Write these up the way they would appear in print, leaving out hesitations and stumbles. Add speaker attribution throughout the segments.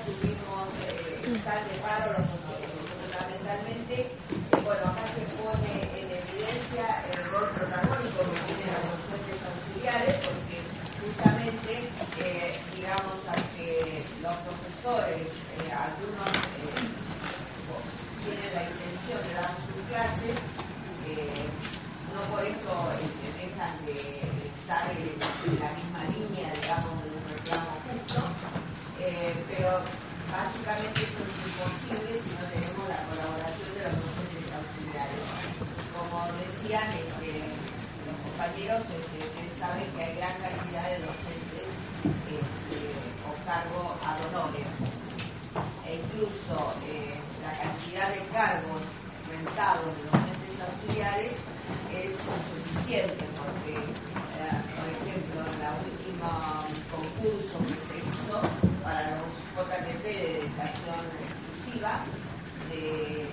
Speaker 1: tuvimos están de paro los docentes. Fundamentalmente, bueno, acá se pone en evidencia el rol protagónico que tienen los docentes auxiliares, porque justamente, digamos, a que los profesores, algunos tienen la intención de dar su clase, no por esto dejan de estar en la misma línea, digamos, de un reclamo justo, pero básicamente eso es imposible si no tenemos la colaboración de los docentes auxiliares. Como decían los compañeros, ustedes saben que hay gran cantidad de docentes con cargo ad honorem, e incluso la cantidad de cargos rentados de docentes auxiliares es insuficiente, porque, por ejemplo, en la última concurso que se hizo para los JTP de dedicación exclusiva, de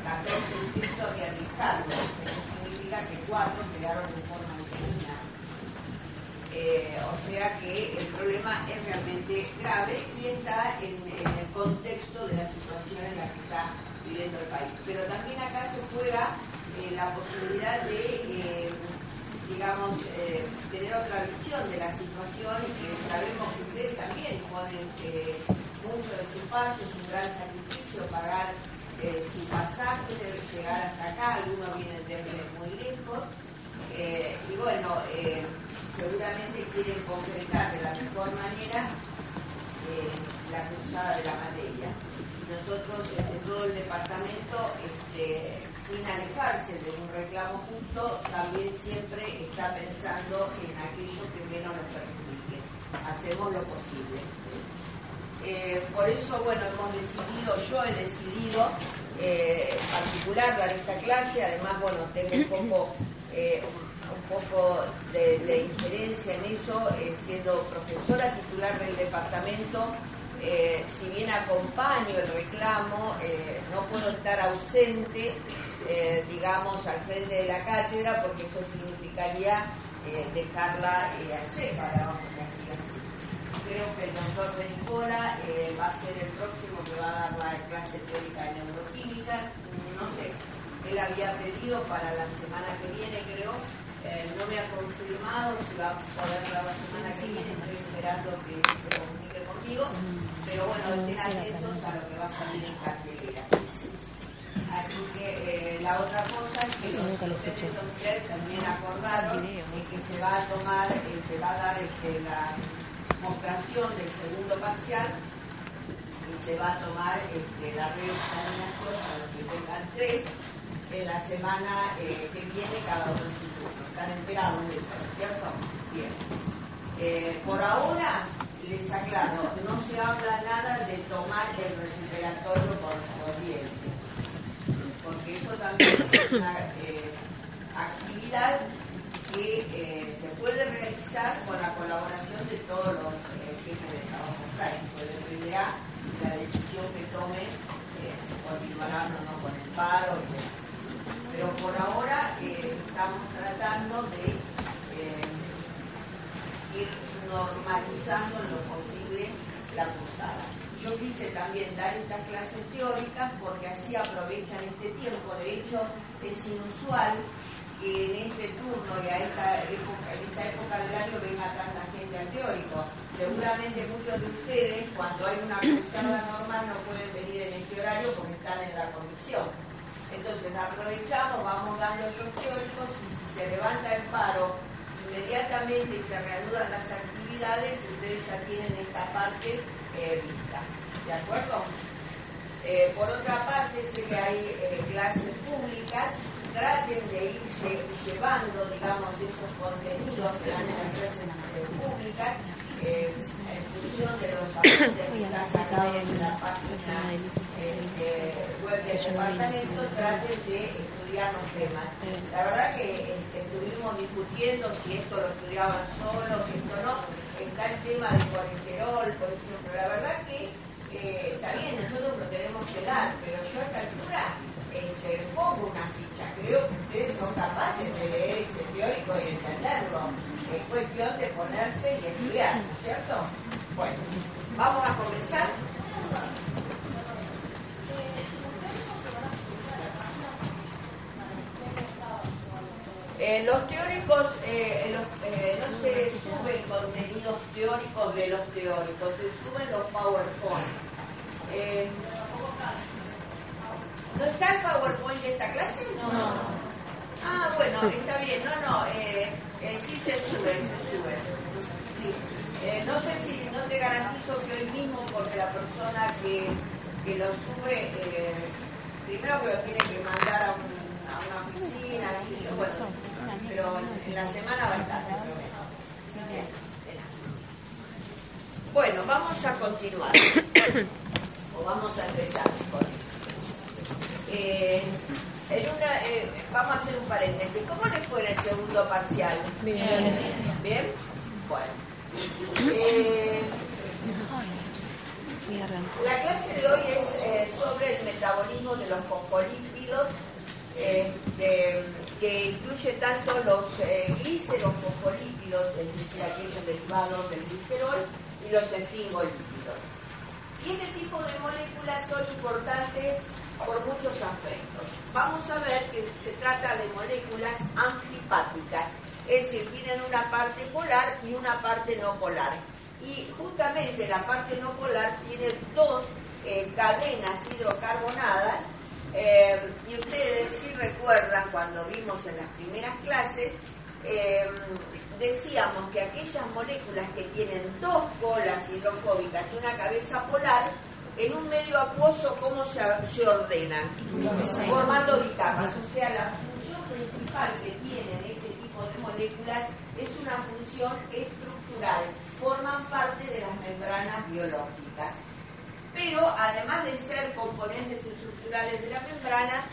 Speaker 1: 14 inscritos había 10 cargos. Eso significa que 4 quedaron de forma interina. O sea que el problema es realmente grave y está en el contexto de la situación en la que está viviendo el país. Pero también acá se juega la posibilidad de, digamos, tener otra visión de la situación, y que sabemos que ustedes también ponen mucho de su parte, es un gran sacrificio pagar su pasaje, llegar hasta acá, algunos vienen desde muy lejos, y bueno, seguramente quieren concretar de la mejor manera la cursada de la materia. Nosotros, desde todo el departamento, sin alejarse de un reclamo justo, también siempre está pensando en aquello que menos nos perjudique. Hacemos lo posible. Por eso, bueno, yo he decidido en particular dar esta clase. Además, bueno, tengo un poco de injerencia en eso, siendo profesora titular del departamento. Si bien acompaño el reclamo, no puedo estar ausente, digamos, al frente de la cátedra, porque eso significaría dejarla seca, vamos a decir así. Creo que el doctor Benicola va a ser el próximo que va a dar la clase teórica de neuroquímica. No sé, él había pedido para la semana que viene, creo. No me ha confirmado si va a poder dar la semana que viene. Estoy esperando que se comunique conmigo, pero bueno, estén atentos a lo que va a salir en cartelera. Así que la otra cosa es que los docentes también acordaron que se va a tomar, se va a dar la demostración del segundo parcial, y se va a tomar la reexaminación para los que tengan 3 en la semana que viene cada uno en su turno. ¿Están enterados de eso, cierto? Bien. Por ahora, les aclaro, no se habla nada de tomar el recuperatorio correspondiente, porque eso también es una actividad que se puede realizar con la colaboración de todos los jefes de trabajo práctico. Dependerá la decisión que tomen, si continuarán o no con el paro, etc. Pero por ahora estamos tratando de ir normalizando en lo posible la cursada. Yo quise también dar estas clases teóricas porque así aprovechan este tiempo. De hecho, es inusual que en este turno y en esta época del año venga tanta gente al teórico. Seguramente muchos de ustedes, cuando hay una cursada normal, no pueden venir en este horario porque están en la comisión. Entonces aprovechamos, vamos dando esos teóricos, y si se levanta el paro inmediatamente y se reanudan las actividades, ustedes ya tienen esta parte vista. ¿De acuerdo? Por otra parte, sé que hay clases públicas. Traten de ir llevando, digamos, esos contenidos que dan en las clases públicas, en función de los apuntes que están sacados en la página web del departamento. Traten de estudiar los temas. La verdad que estuvimos discutiendo si esto lo estudiaban solo, si esto no. Está el tema del colesterol, por ejemplo. La verdad que está bien, nosotros lo tenemos que dar, pero yo a esta altura pongo una ficha. Creo que ustedes son capaces de leer ese teórico y entenderlo. Es cuestión de ponerse y estudiar, ¿no es cierto? Bueno, Vamos a comenzar. Los teóricos, no se suben contenidos teóricos de los teóricos, se suben los PowerPoint. ¿No está el PowerPoint de esta clase? No. Ah, bueno, está bien. Sí se sube. Sí. No sé si, no te garantizo que hoy mismo, porque la persona que lo sube, primero que lo tiene que mandar a una oficina, bueno, pero en la semana va a estar. Bueno, vamos a continuar. O vamos a empezar mejor. Vamos a hacer un paréntesis. ¿Cómo les fue en el segundo parcial? Bien. ¿Bien? Bueno. La clase de hoy es sobre el metabolismo de los fosfolípidos, que incluye tanto los glicerofosfolípidos, es decir, aquellos derivados del glicerol, y los esfingolípidos. Y este tipo de moléculas son importantes por muchos aspectos. Vamos a ver que se trata de moléculas amfipáticas, es decir, tienen una parte polar y una parte no polar. Y justamente la parte no polar tiene dos cadenas hidrocarbonadas, y ustedes si recuerdan cuando vimos en las primeras clases, decíamos que aquellas moléculas que tienen dos colas hidrofóbicas y una cabeza polar, en un medio acuoso, ¿cómo se ordenan? Formando bicapas. O sea, la función principal que tienen este tipo de moléculas es una función estructural. Forman parte de las membranas biológicas. Pero además de ser componentes estructurales de la membrana,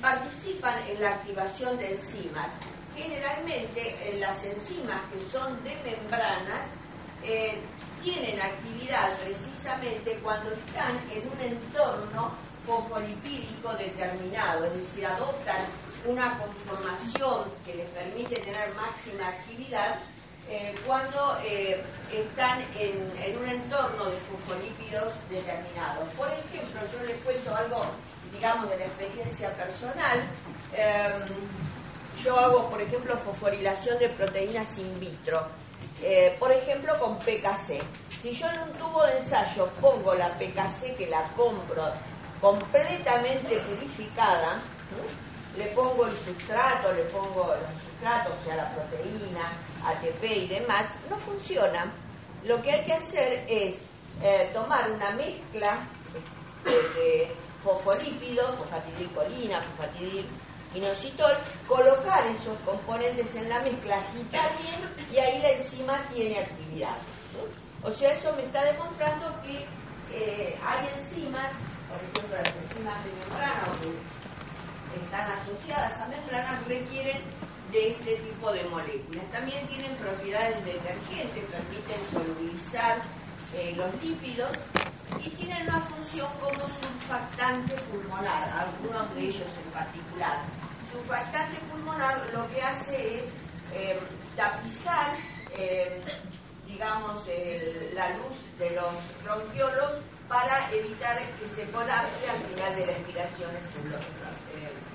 Speaker 1: participan en la activación de enzimas. Generalmente, las enzimas que son de membranas tienen actividad precisamente cuando están en un entorno fosfolipídico determinado, es decir, adoptan una conformación que les permite tener máxima actividad cuando están en un entorno de fosfolípidos determinados. Por ejemplo, yo les cuento algo, digamos, de la experiencia personal. Yo hago, por ejemplo, fosforilación de proteínas in vitro. Por ejemplo, con PKC. Si yo en un tubo de ensayo pongo la PKC, que la compro completamente purificada, le pongo el sustrato, o sea, la proteína, ATP y demás, no funciona. Lo que hay que hacer es tomar una mezcla de fosfolípidos, fosfatidilcolina, fosfatidilinositol, colocar esos componentes en la mezcla, agitar bien y ahí la enzima tiene actividad. O sea, eso me está demostrando que hay enzimas, por ejemplo las enzimas de membrana o que están asociadas a membranas, requieren de este tipo de moléculas. También tienen propiedades detergentes, permiten solubilizar los lípidos y tienen una función como surfactante pulmonar, algunos de ellos en particular. Surfactante pulmonar lo que hace es tapizar, digamos, la luz de los bronquiolos para evitar que se colapse al final de la expiración en los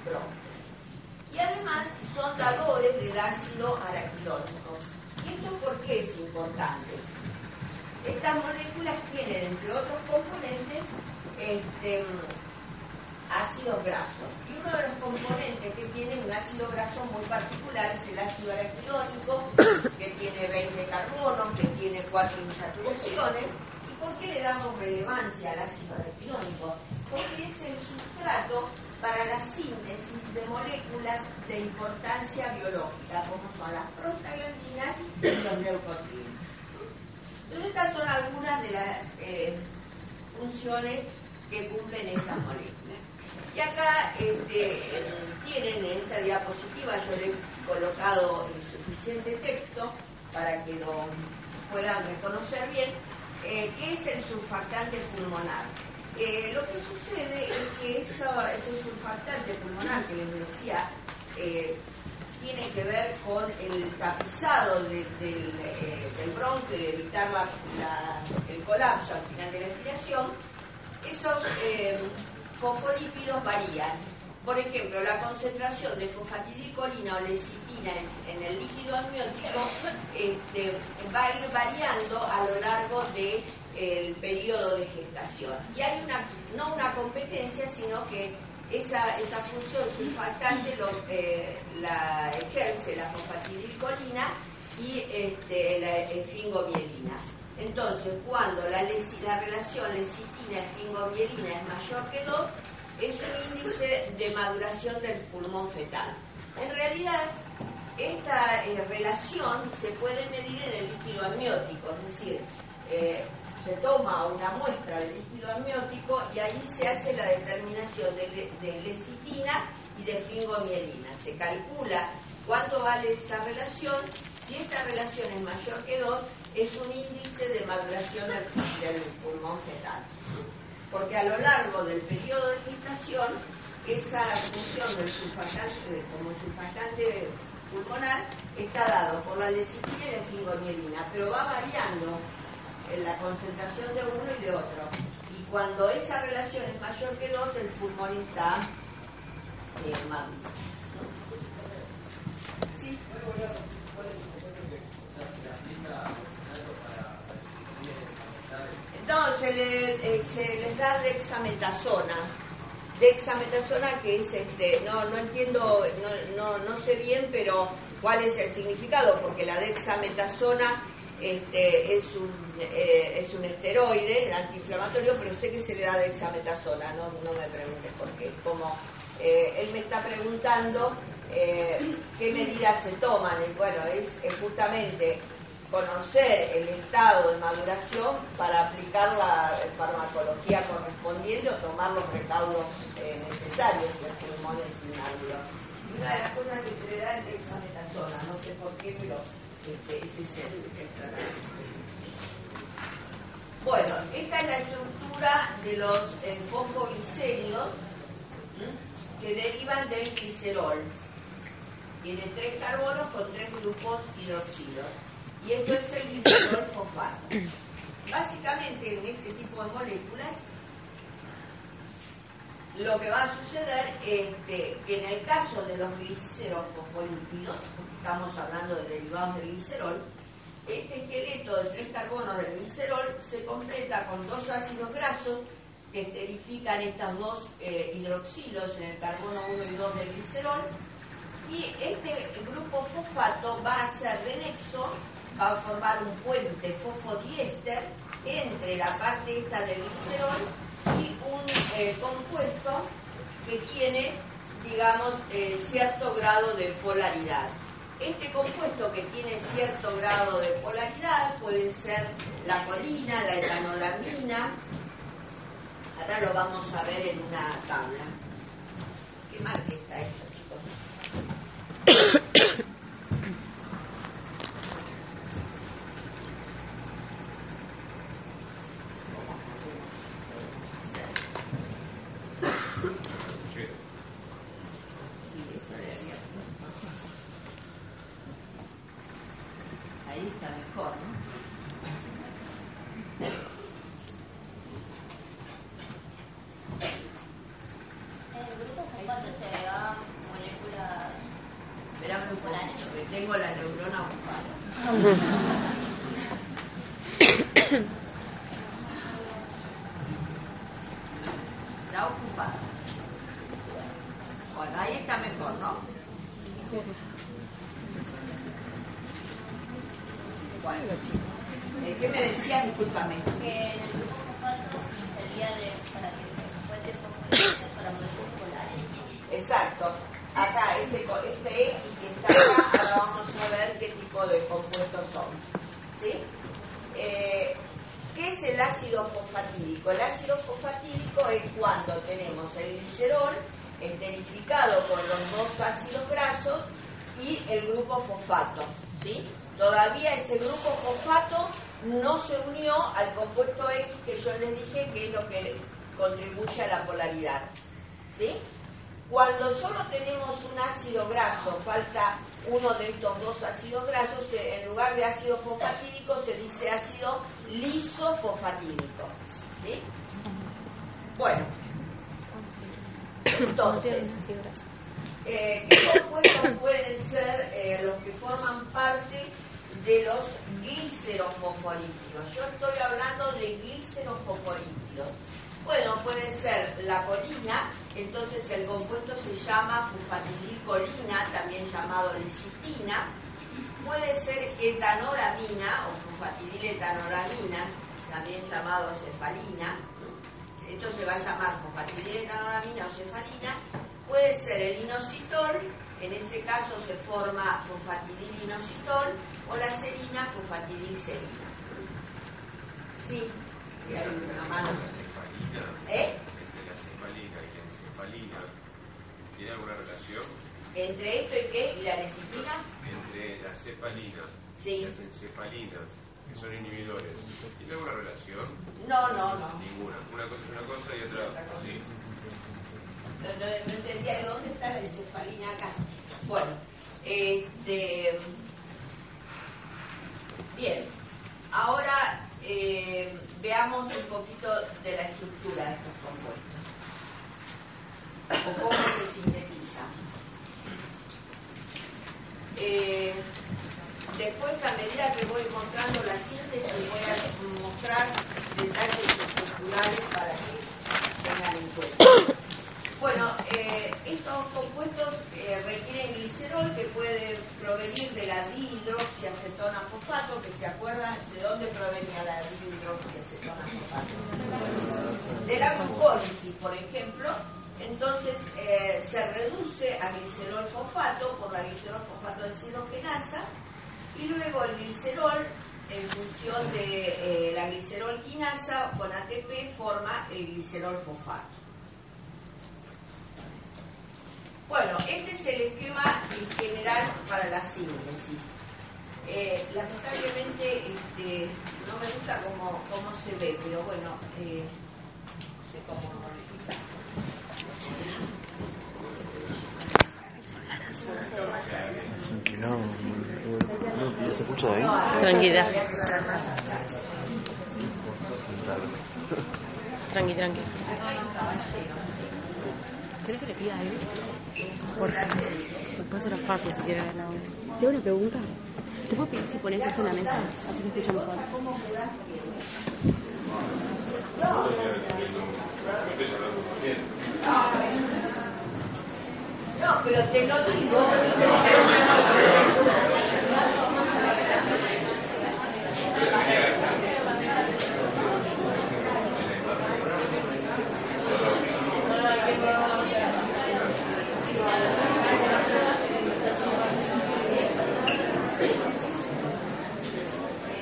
Speaker 1: bronquios. Y además son dadores del ácido araquidónico. ¿Y esto por qué es importante? Estas moléculas tienen, entre otros componentes, ácidos grasos. Y uno de los componentes que tiene un ácido graso muy particular es el ácido araquidónico, que tiene 20 carbonos, que tiene 4 insaturaciones. ¿Y por qué le damos relevancia al ácido araquidónico? Porque es el sustrato para la síntesis de moléculas de importancia biológica, como son las prostaglandinas y los leucotrienos. Entonces, estas son algunas de las funciones que cumplen estas moléculas. Y acá tienen en esta diapositiva, yo le he colocado el suficiente texto para que lo puedan reconocer bien, qué es el surfactante pulmonar. Lo que sucede es que ese surfactante pulmonar que les decía tiene que ver con el tapizado del bronquio y evitar el colapso al final de la expiración, esos fosfolípidos varían. Por ejemplo, la concentración de fosfatidilcolina o lecitina en el líquido amniótico va a ir variando a lo largo del periodo de gestación. Y hay no una competencia, sino que esa función surfactante la ejerce la fosfatidilcolina y la esfingomielina. Entonces, cuando la relación lecitina-esfingomielina es mayor que 2, es un índice de maduración del pulmón fetal. En realidad, esta relación se puede medir en el líquido amniótico, es decir, se toma una muestra del líquido amniótico y ahí se hace la determinación de lecitina y de esfingomielina. Se calcula cuánto vale esa relación. Si esta relación es mayor que 2, es un índice de maduración del pulmón fetal. Porque a lo largo del periodo de gestación, esa función del surfactante, como surfactante pulmonar, está dado por la lecitina y la esfingomielina, pero va variando en la concentración de uno y de otro. Y cuando esa relación es mayor que 2, el pulmón está maduro. ¿Sí? No, se les da dexametasona. Dexametasona, que es no entiendo, no sé bien, pero cuál es el significado, porque la dexametasona es un esteroide antiinflamatorio, pero sé que se le da dexametasona, no me preguntes por qué. Como él me está preguntando qué medidas se toman, y bueno, es justamente conocer el estado de maduración para aplicar la farmacología correspondiente o tomar los recaudos necesarios si el pulmón es inmaduro. Y una de las cosas que se le da es dexametasona, no sé por qué, pero ese es el tratamiento. Bueno, esta es la estructura de los fosfoglicéridos que derivan del glicerol. Tiene 3 carbonos con 3 grupos hidroxilos. Y esto es el glicerol fosfato. Básicamente, en este tipo de moléculas, lo que va a suceder es que en el caso de los glicerofosfolípidos, porque estamos hablando de derivados del glicerol, este esqueleto de 3 carbonos del glicerol se completa con 2 ácidos grasos que esterifican estas 2 hidroxilos en el carbono 1 y 2 del glicerol, y este grupo fosfato va a hacer de nexo, va a formar un puente fosfodiéster entre la parte esta del glicerol y un compuesto que tiene, digamos, cierto grado de polaridad. Este compuesto que tiene cierto grado de polaridad puede ser la colina, la etanolamina. Ahora lo vamos a ver en una tabla. Qué mal que está esto, chicos. Ahí está mejor, ¿no?
Speaker 2: En el grupo fosfato se agregaban moléculas.
Speaker 1: Espérame un poquito, porque tengo la neurona ocupada. Está ocupada. Bueno, ahí está mejor, ¿no? Bueno, ¿qué me decías? Discúlpame.
Speaker 2: Que en el grupo fosfato servía para que se encuentre fosfolización para moléculas polares.
Speaker 1: Exacto. Acá, este X que está acá, ahora vamos a ver qué tipo de compuestos son. ¿Sí? ¿Qué es el ácido fosfatídico? El ácido fosfatídico es cuando tenemos el glicerol esterificado con los 2 ácidos grasos y el grupo fosfato. ¿Sí? Todavía ese grupo fosfato no se unió al compuesto X que yo les dije que es lo que contribuye a la polaridad. ¿Sí? Cuando solo tenemos un ácido graso, falta uno de estos dos ácidos grasos, en lugar de ácido fosfatídico se dice ácido lisofosfatídico. ¿Sí? Bueno, entonces, ¿qué compuestos pueden ser los que forman parte de los glicerofosfolípidos? Yo estoy hablando de glicerofosfolípidos. Bueno, puede ser la colina, entonces el compuesto se llama fosfatidilcolina, también llamado lecitina. Puede ser etanolamina o fosfatidiletaanolamina, también llamado cefalina. Entonces se va a llamar fosfatidiletaanolamina o cefalina. Puede ser el inositol, en ese caso se forma fosfatidilinositol, o la serina, fosfatidilserina. Sí, y hay una mano.
Speaker 3: Entre la cefalina y la encefalina, ¿tiene alguna relación?
Speaker 1: ¿Entre esto y qué? ¿Y la lecitina?
Speaker 3: Entre las cefalinas y las encefalinas, que son inhibidores, ¿tiene alguna relación?
Speaker 1: No.
Speaker 3: Ninguna. Una cosa y otra. Sí.
Speaker 1: No entendía de dónde está la encefalina acá. Bueno, bien. Ahora veamos un poquito de la estructura de estos compuestos o cómo se sintetiza. Después, a medida que voy mostrando la síntesis, voy a mostrar detalles estructurales para que tengan en cuenta. Bueno, estos compuestos requieren glicerol, que puede provenir de la dihidroxiacetona fosfato, que se acuerdan de dónde provenía la dihidroxiacetona fosfato. De la glucólisis, por ejemplo. Entonces se reduce a glicerol fosfato por la glicerol fosfato deshidrogenasa, y luego el glicerol, en función de la glicerol quinasa, con ATP forma el glicerol fosfato. Bueno, este es el esquema en general para la síntesis. Lamentablemente no me gusta cómo se ve, pero bueno, no sé cómo
Speaker 4: No se escucha de ahí.
Speaker 5: Tranquilidad. Tranqui. ¿Querés que le pida algo? Por favor. Después se los paso si quieres ver la onda. Tengo una pregunta. ¿Te puedo pedir si pones esto en la mesa? Así se escucha mejor.
Speaker 1: No, pero te lo digo.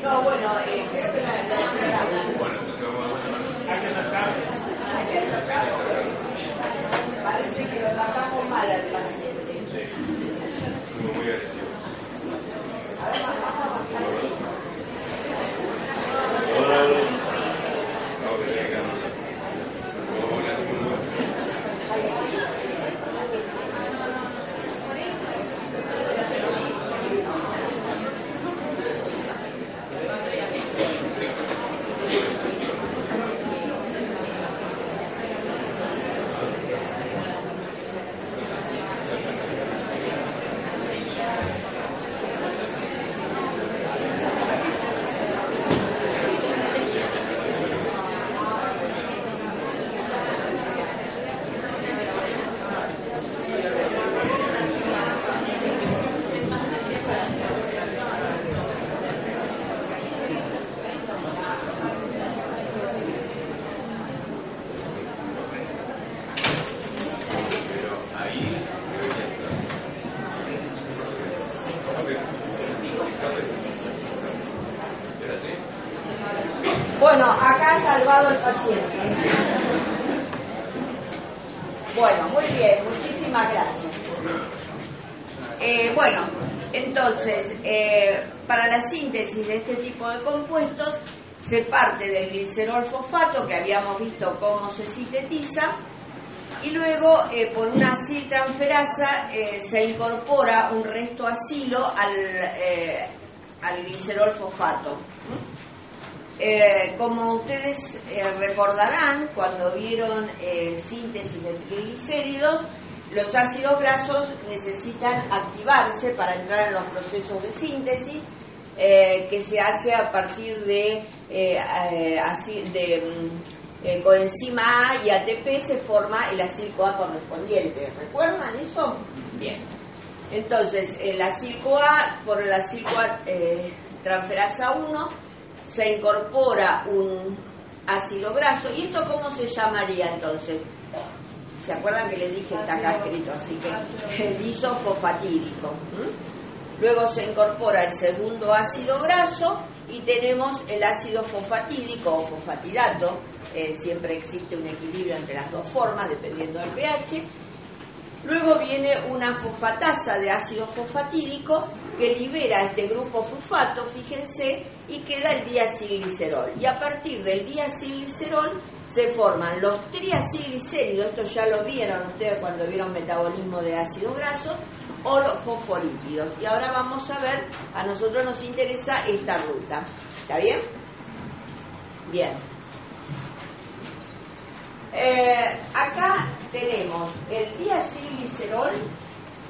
Speaker 1: No, bueno, creo que parece que lo tratamos mal al paciente.
Speaker 3: Sí, muy agresivo.
Speaker 1: Bueno, acá ha salvado el paciente. Bueno, muy bien, muchísimas gracias. Bueno, entonces, para la síntesis de este tipo de compuestos se parte del glicerol fosfato, que habíamos visto cómo se sintetiza, Y luego, por una aciltransferasa, se incorpora un resto acilo al glicerol fosfato. Como ustedes recordarán, cuando vieron síntesis de triglicéridos, los ácidos grasos necesitan activarse para entrar en los procesos de síntesis, que se hace a partir de coenzima A y ATP se forma el acil-CoA correspondiente. ¿Recuerdan eso? Bien. Entonces, el acil-CoA, por el acil-CoA transferasa 1, se incorpora un ácido graso. ¿Y esto cómo se llamaría entonces? ¿Se acuerdan que les dije? Está acá escrito, así que el isofosfatídico. Luego se incorpora el segundo ácido graso y tenemos el ácido fosfatídico o fosfatidato. Siempre existe un equilibrio entre las dos formas, dependiendo del pH. Luego viene una fosfatasa de ácido fosfatídico que libera este grupo fosfato, fíjense, y queda el diacilglicerol. Y a partir del diacilglicerol se forman los triacilglicéridos, esto ya lo vieron ustedes cuando vieron metabolismo de ácidos grasos, o los fosfolípidos. Y ahora vamos a ver, a nosotros nos interesa esta ruta. ¿Está bien? Bien. Acá tenemos el diacilglicerol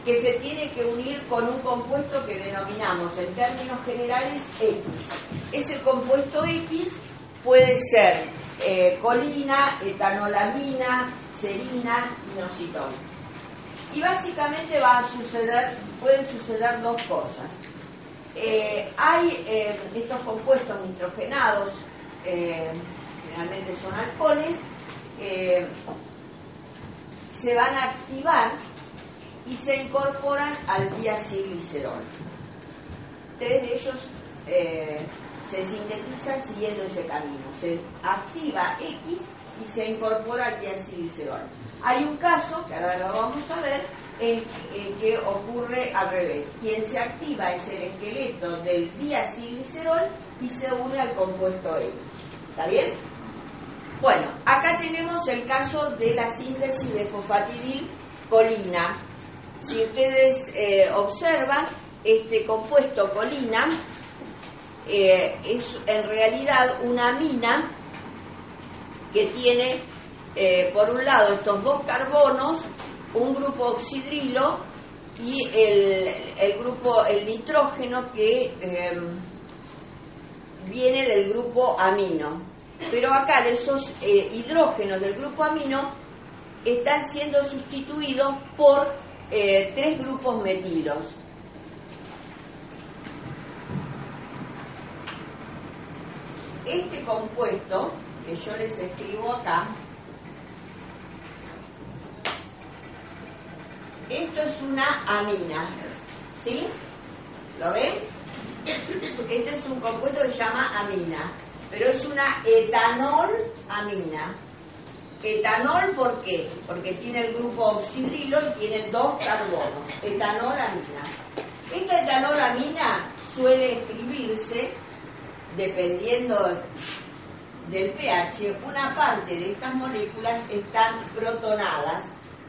Speaker 1: que se tiene que unir con un compuesto que denominamos en términos generales X. Ese compuesto X puede ser colina, etanolamina, serina, inositol. Y básicamente pueden suceder dos cosas. Hay estos compuestos nitrogenados, generalmente son alcoholes, se van a activar y se incorporan al diacilglicerol. 3 de ellos se sintetizan siguiendo ese camino. Se activa X y se incorpora al diacilglicerol. Hay un caso, que ahora lo vamos a ver, en que ocurre al revés. Quien se activa es el esqueleto del diacilglicerol y se une al compuesto X. ¿Está bien? Bueno, acá tenemos el caso de la síntesis de fosfatidilcolina. Si ustedes observan, este compuesto colina es en realidad una amina que tiene, por un lado, estos dos carbonos, un grupo oxidrilo y el nitrógeno que viene del grupo amino. Pero acá esos hidrógenos del grupo amino están siendo sustituidos por 3 grupos metilos. Este compuesto, que yo les escribo acá, esto es una amina, ¿sí? ¿Lo ven? Este es un compuesto que se llama amina, pero es una etanolamina. Etanol, ¿por qué? Porque tiene el grupo oxidrilo y tiene 2 carbonos. Etanolamina. Esta etanolamina suele escribirse, dependiendo del pH, una parte de estas moléculas están protonadas.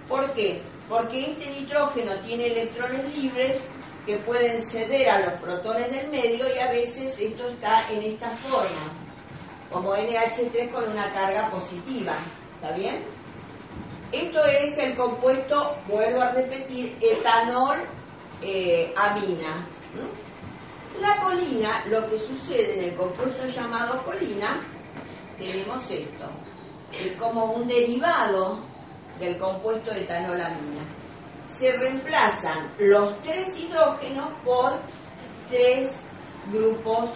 Speaker 1: ¿Por qué? Porque este nitrógeno tiene electrones libres que pueden ceder a los protones del medio y a veces esto está en esta forma, como NH3 con una carga positiva. ¿Está bien? Esto es el compuesto, vuelvo a repetir, etanolamina. La colina, lo que sucede en el compuesto llamado colina, tenemos esto, es como un derivado del compuesto etanolamina. Se reemplazan los 3 hidrógenos por 3 grupos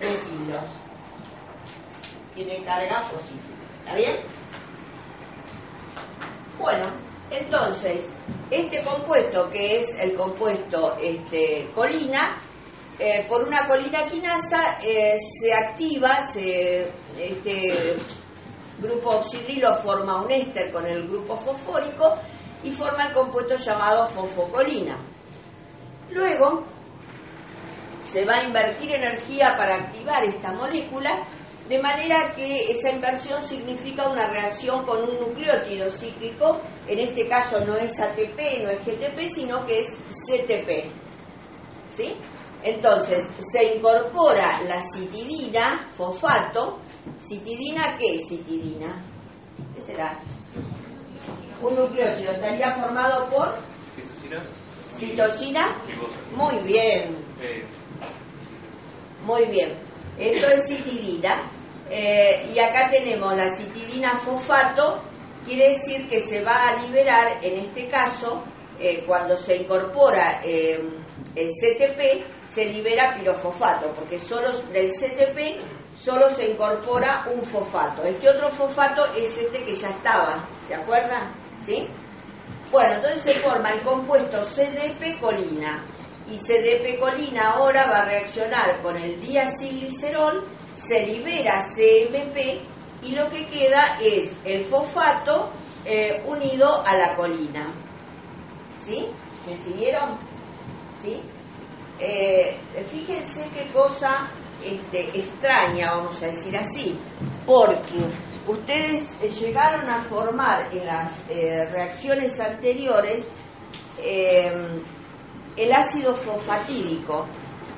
Speaker 1: metilos. Tiene carga positiva. ¿Está bien? Bueno, entonces, este compuesto, que es el compuesto colina, por una colina quinasa se activa, este grupo oxidrilo forma un éster con el grupo fosfórico y forma el compuesto llamado fosfocolina. Luego se va a invertir energía para activar esta molécula de manera que esa inversión significa una reacción con un nucleótido cíclico, en este caso no es ATP, no es GTP, sino que es CTP, ¿sí? Entonces, se incorpora la citidina, fosfato. ¿Citidina qué es citidina? ¿Qué será? Un nucleótido, estaría formado por citosina. Muy bien. Muy bien. Esto es citidina. Y acá tenemos la citidina fosfato. Quiere decir que se va a liberar, en este caso, cuando se incorpora el CTP, se libera pirofosfato, porque solo del CTP solo se incorpora un fosfato. Este otro fosfato es este que ya estaba, ¿se acuerdan? ¿Sí? Bueno, entonces se forma el compuesto CDP-colina, y CDP-colina ahora va a reaccionar con el diacilglicerol, se libera CMP, y lo que queda es el fosfato unido a la colina. ¿Sí? ¿Me siguieron? ¿Sí? Fíjense qué cosa extraña, vamos a decir así, porque ustedes llegaron a formar en las reacciones anteriores el ácido fosfatídico,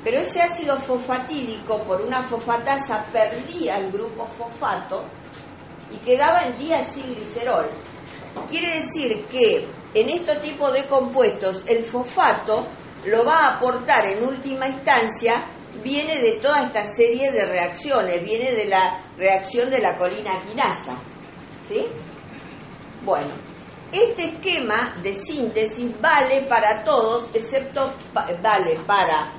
Speaker 1: pero ese ácido fosfatídico por una fosfatasa perdía el grupo fosfato y quedaba el diacilglicerol. Quiere decir que en este tipo de compuestos el fosfato lo va a aportar en última instancia, viene de toda esta serie de reacciones, viene de la reacción de la colina quinasa, ¿sí? Bueno, este esquema de síntesis vale para todos, excepto vale para,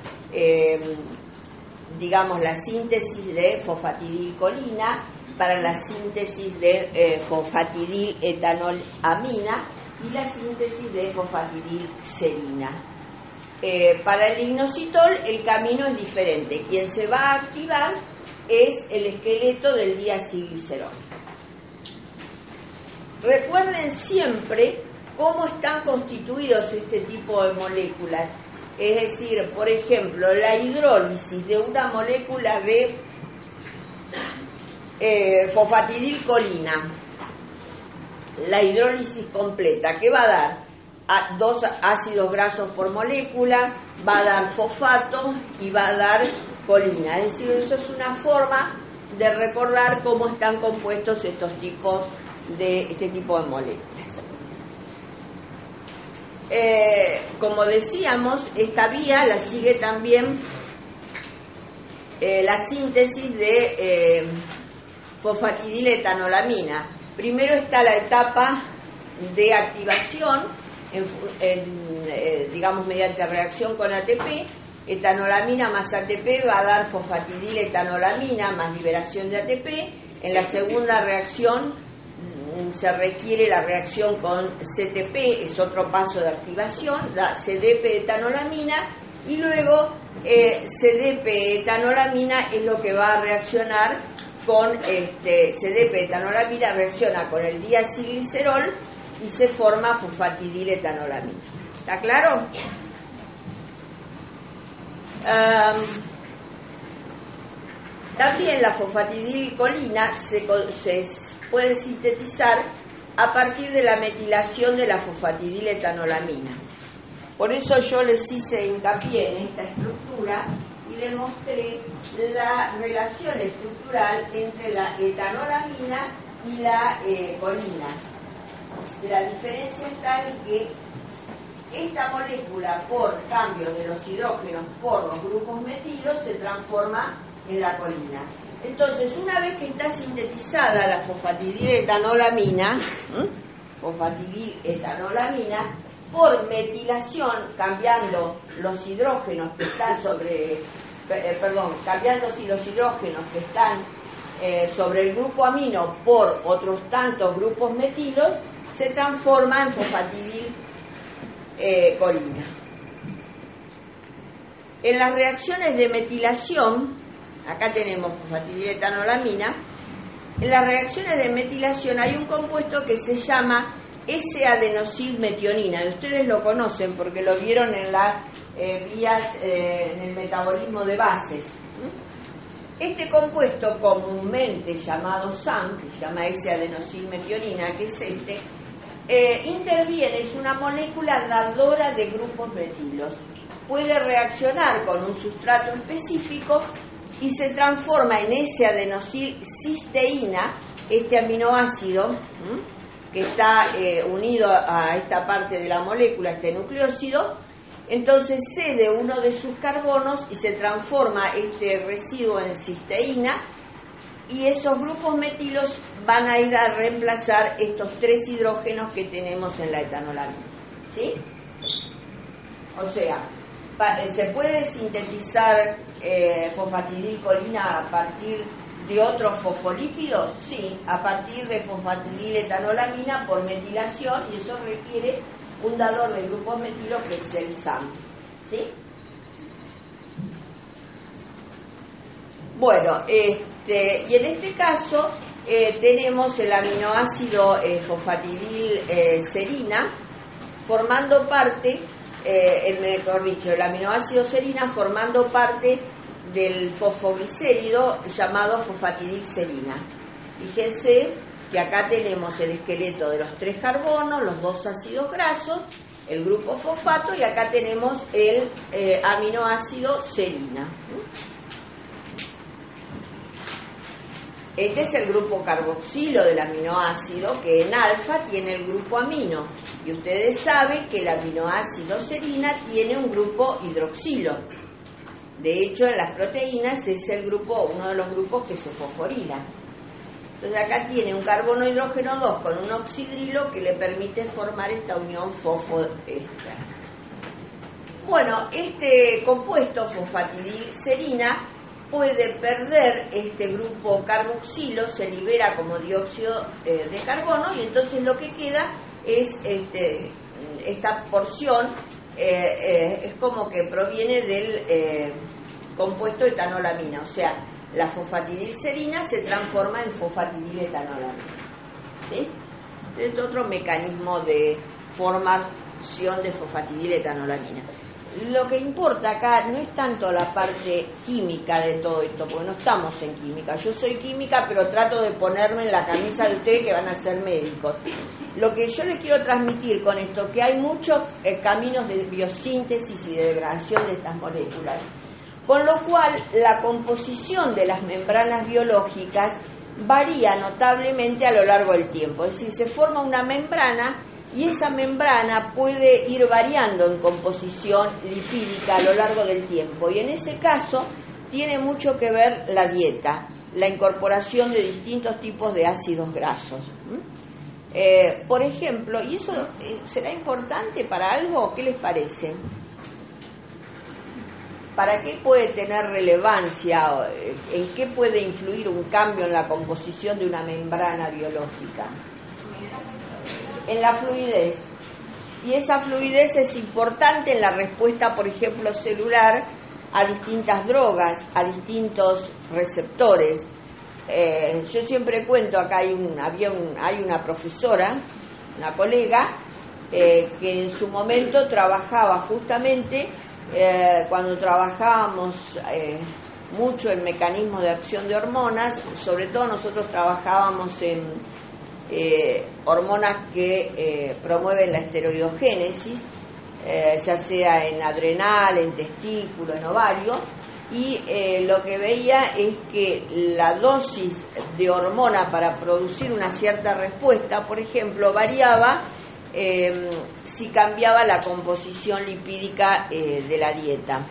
Speaker 1: digamos, la síntesis de fosfatidilcolina, para la síntesis de fosfatidilethanolamina y la síntesis de fosfatidilserina. Para el inositol el camino es diferente. Quien se va a activar es el esqueleto del diacilglicerol. Recuerden siempre cómo están constituidos este tipo de moléculas. Es decir, por ejemplo, la hidrólisis de una molécula de fosfatidilcolina, la hidrólisis completa, ¿qué va a dar? 2 ácidos grasos por molécula, va a dar fosfato y va a dar colina. Es decir, eso es una forma de recordar cómo están compuestos este tipo de moléculas. Como decíamos, esta vía la sigue también la síntesis de fosfatidilethanolamina. Primero está la etapa de activación, digamos mediante reacción con ATP. Etanolamina más ATP va a dar fosfatidilethanolamina más liberación de ATP. En la segunda reacción se requiere la reacción con CTP, es otro paso de activación, da CDP-etanolamina, y luego CDP-etanolamina es lo que va a reaccionar con CDP-etanolamina, reacciona con el diacilglicerol y se forma fosfatidilethanolamina. ¿Está claro? También la fosfatidilcolina se puede sintetizar a partir de la metilación de la fosfatidilethanolamina. Por eso yo les hice hincapié en esta estructura y les mostré la relación estructural entre la etanolamina y la colina. La diferencia está en que esta molécula, por cambio de los hidrógenos por los grupos metilos, se transforma en la colina. Entonces, una vez que está sintetizada la fosfatidilethanolamina, por metilación, cambiando los hidrógenos que están cambiando los hidrógenos que están sobre el grupo amino por otros tantos grupos metilos, se transforma en fosfatidilcolina. En las reacciones de metilación, acá tenemos fosfatidilethanolamina, en las reacciones de metilación hay un compuesto que se llama S-adenosilmetionina, y ustedes lo conocen porque lo vieron en las vías, en el metabolismo de bases. Este compuesto comúnmente llamado SAM, que se llama S-adenosilmetionina, que es interviene, es una molécula dadora de grupos metilos. Puede reaccionar con un sustrato específico y se transforma en S-adenosilcisteína, este aminoácido que está unido a esta parte de la molécula, este nucleósido. Entonces cede uno de sus carbonos y se transforma este residuo en cisteína, y esos grupos metilos van a ir a reemplazar estos 3 hidrógenos que tenemos en la etanolamina. ¿Sí? O sea, ¿se puede sintetizar fosfatidilcolina a partir de otros fosfolípidos? Sí, a partir de fosfatidiletoanolamina por metilación, y eso requiere un dador de grupos metilo que es el SAM. ¿Sí? Bueno, y en este caso tenemos el aminoácido fosfatidilserina formando parte, mejor dicho, el aminoácido serina formando parte del fosfoglicérido llamado fosfatidilserina. Fíjense que acá tenemos el esqueleto de los 3 carbonos, los 2 ácidos grasos, el grupo fosfato, y acá tenemos el aminoácido serina. Este es el grupo carboxilo del aminoácido, que en alfa tiene el grupo amino, y ustedes saben que el aminoácido serina tiene un grupo hidroxilo. De hecho, en las proteínas es uno de los grupos que se fosforila. Entonces acá tiene un carbono hidrógeno 2 con un oxidrilo que le permite formar esta unión fosfoéster. Bueno, este compuesto fosfatidilserina puede perder este grupo carboxilo, se libera como dióxido de carbono, y entonces lo que queda es esta porción, es como que proviene del compuesto etanolamina, o sea, la fosfatidilserina se transforma en fosfatidiletoanolamina. ¿Sí? Es otro mecanismo de formación de fosfatidiletoanolamina. Lo que importa acá no es tanto la parte química de todo esto, porque no estamos en química. Yo soy química, pero trato de ponerme en la camisa de ustedes que van a ser médicos. Lo que yo les quiero transmitir con esto, que hay muchos caminos de biosíntesis y de degradación de estas moléculas, con lo cual la composición de las membranas biológicas varía notablemente a lo largo del tiempo. Es decir, se forma una membrana y esa membrana puede ir variando en composición lipídica a lo largo del tiempo, y en ese caso tiene mucho que ver la dieta, la incorporación de distintos tipos de ácidos grasos. Por ejemplo, ¿y eso será importante para algo? ¿Qué les parece? ¿Para qué puede tener relevancia? ¿En qué puede influir un cambio en la composición de una membrana biológica? En la fluidez. Y esa fluidez es importante en la respuesta, por ejemplo, celular a distintas drogas, a distintos receptores. Yo siempre cuento, acá hay una profesora, una colega, que en su momento trabajaba justamente, cuando trabajábamos mucho en mecanismos de acción de hormonas, sobre todo nosotros trabajábamos en hormonas que promueven la esteroidogénesis, ya sea en adrenal, en testículo, en ovario, y lo que veía es que la dosis de hormona para producir una cierta respuesta, por ejemplo, variaba si cambiaba la composición lipídica de la dieta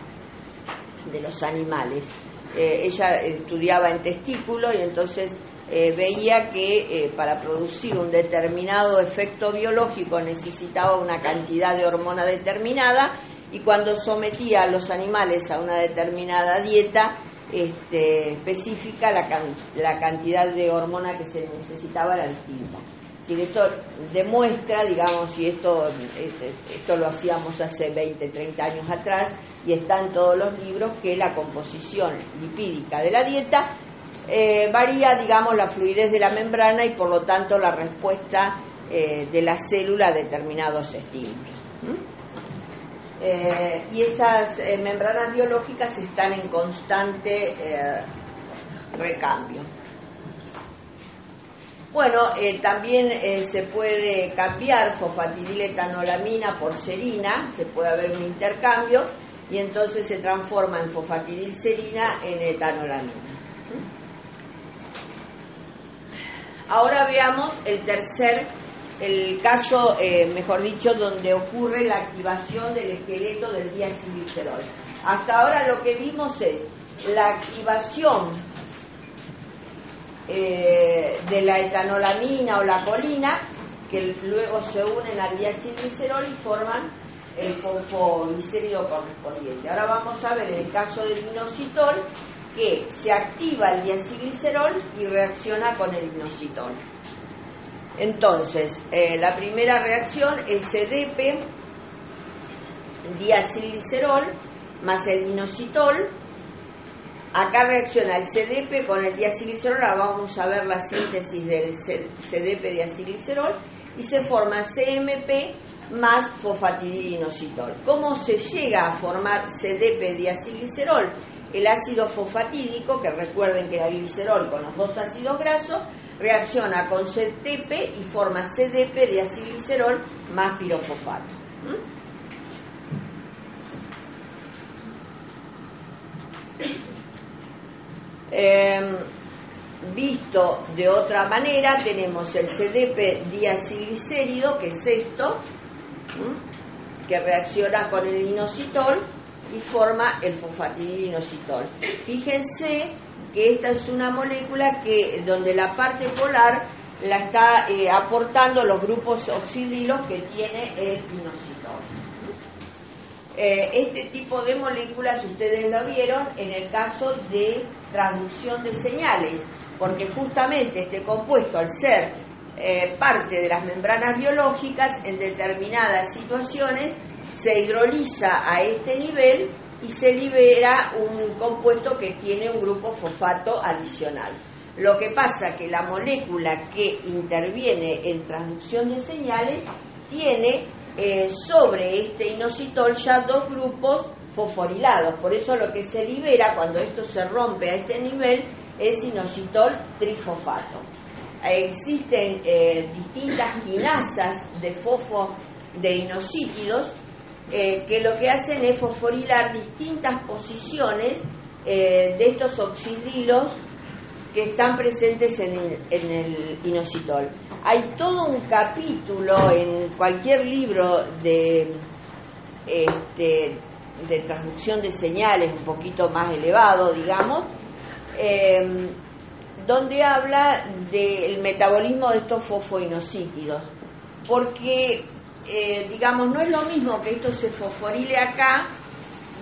Speaker 1: de los animales. Ella estudiaba en testículo y entonces veía que para producir un determinado efecto biológico necesitaba una cantidad de hormona determinada, y cuando sometía a los animales a una determinada dieta específica, la cantidad de hormona que se necesitaba era distinta. Si esto demuestra, digamos, y esto lo hacíamos hace 20, 30 años atrás, y está en todos los libros, que la composición lipídica de la dieta varía, digamos, la fluidez de la membrana y por lo tanto la respuesta de la célula a determinados estímulos. Y esas membranas biológicas están en constante recambio. Bueno, también se puede cambiar fosfatidiletanolamina por serina, se puede haber un intercambio y entonces se transforma en fosfatidilserina en etanolamina. Ahora veamos el caso, mejor dicho, donde ocurre la activación del esqueleto del diacilglicerol. Hasta ahora lo que vimos es la activación de la etanolamina o la colina, que luego se unen al diacilglicerol y forman el fosfoglicérido correspondiente. Ahora vamos a ver en el caso del inositol que se activa el diacilglicerol y reacciona con el inositol. Entonces, la primera reacción es CDP, diacilglicerol más el inositol. Acá reacciona el CDP con el diacilglicerol. Ahora vamos a ver la síntesis del CDP diacilglicerol y se forma CMP más fosfatidilinositol. ¿Cómo se llega a formar CDP diacilglicerol? El ácido fosfatídico, que recuerden que era glicerol con los dos ácidos grasos, reacciona con CTP y forma CDP diacilglicerol más pirofosfato. Visto de otra manera, tenemos el CDP diacilglicérido, que es esto, que reacciona con el inositol y forma el fosfatidilinositol. Fíjense que esta es una molécula donde la parte polar la está aportando los grupos oxidrilos que tiene el inositol. Este tipo de moléculas ustedes lo vieron en el caso de transducción de señales, porque justamente este compuesto, al ser parte de las membranas biológicas, en determinadas situaciones se hidroliza a este nivel y se libera un compuesto que tiene un grupo fosfato adicional. Lo que pasa que la molécula que interviene en transducción de señales tiene sobre este inositol ya dos grupos fosforilados. Por eso lo que se libera cuando esto se rompe a este nivel es inositol trifosfato. Existen distintas quinasas de inosítidos que lo que hacen es fosforilar distintas posiciones de estos oxidrilos que están presentes en el inositol. Hay todo un capítulo en cualquier libro de transducción de señales un poquito más elevado, digamos, donde habla del metabolismo de estos fosfoinosítidos, porque digamos, no es lo mismo que esto se fosforile acá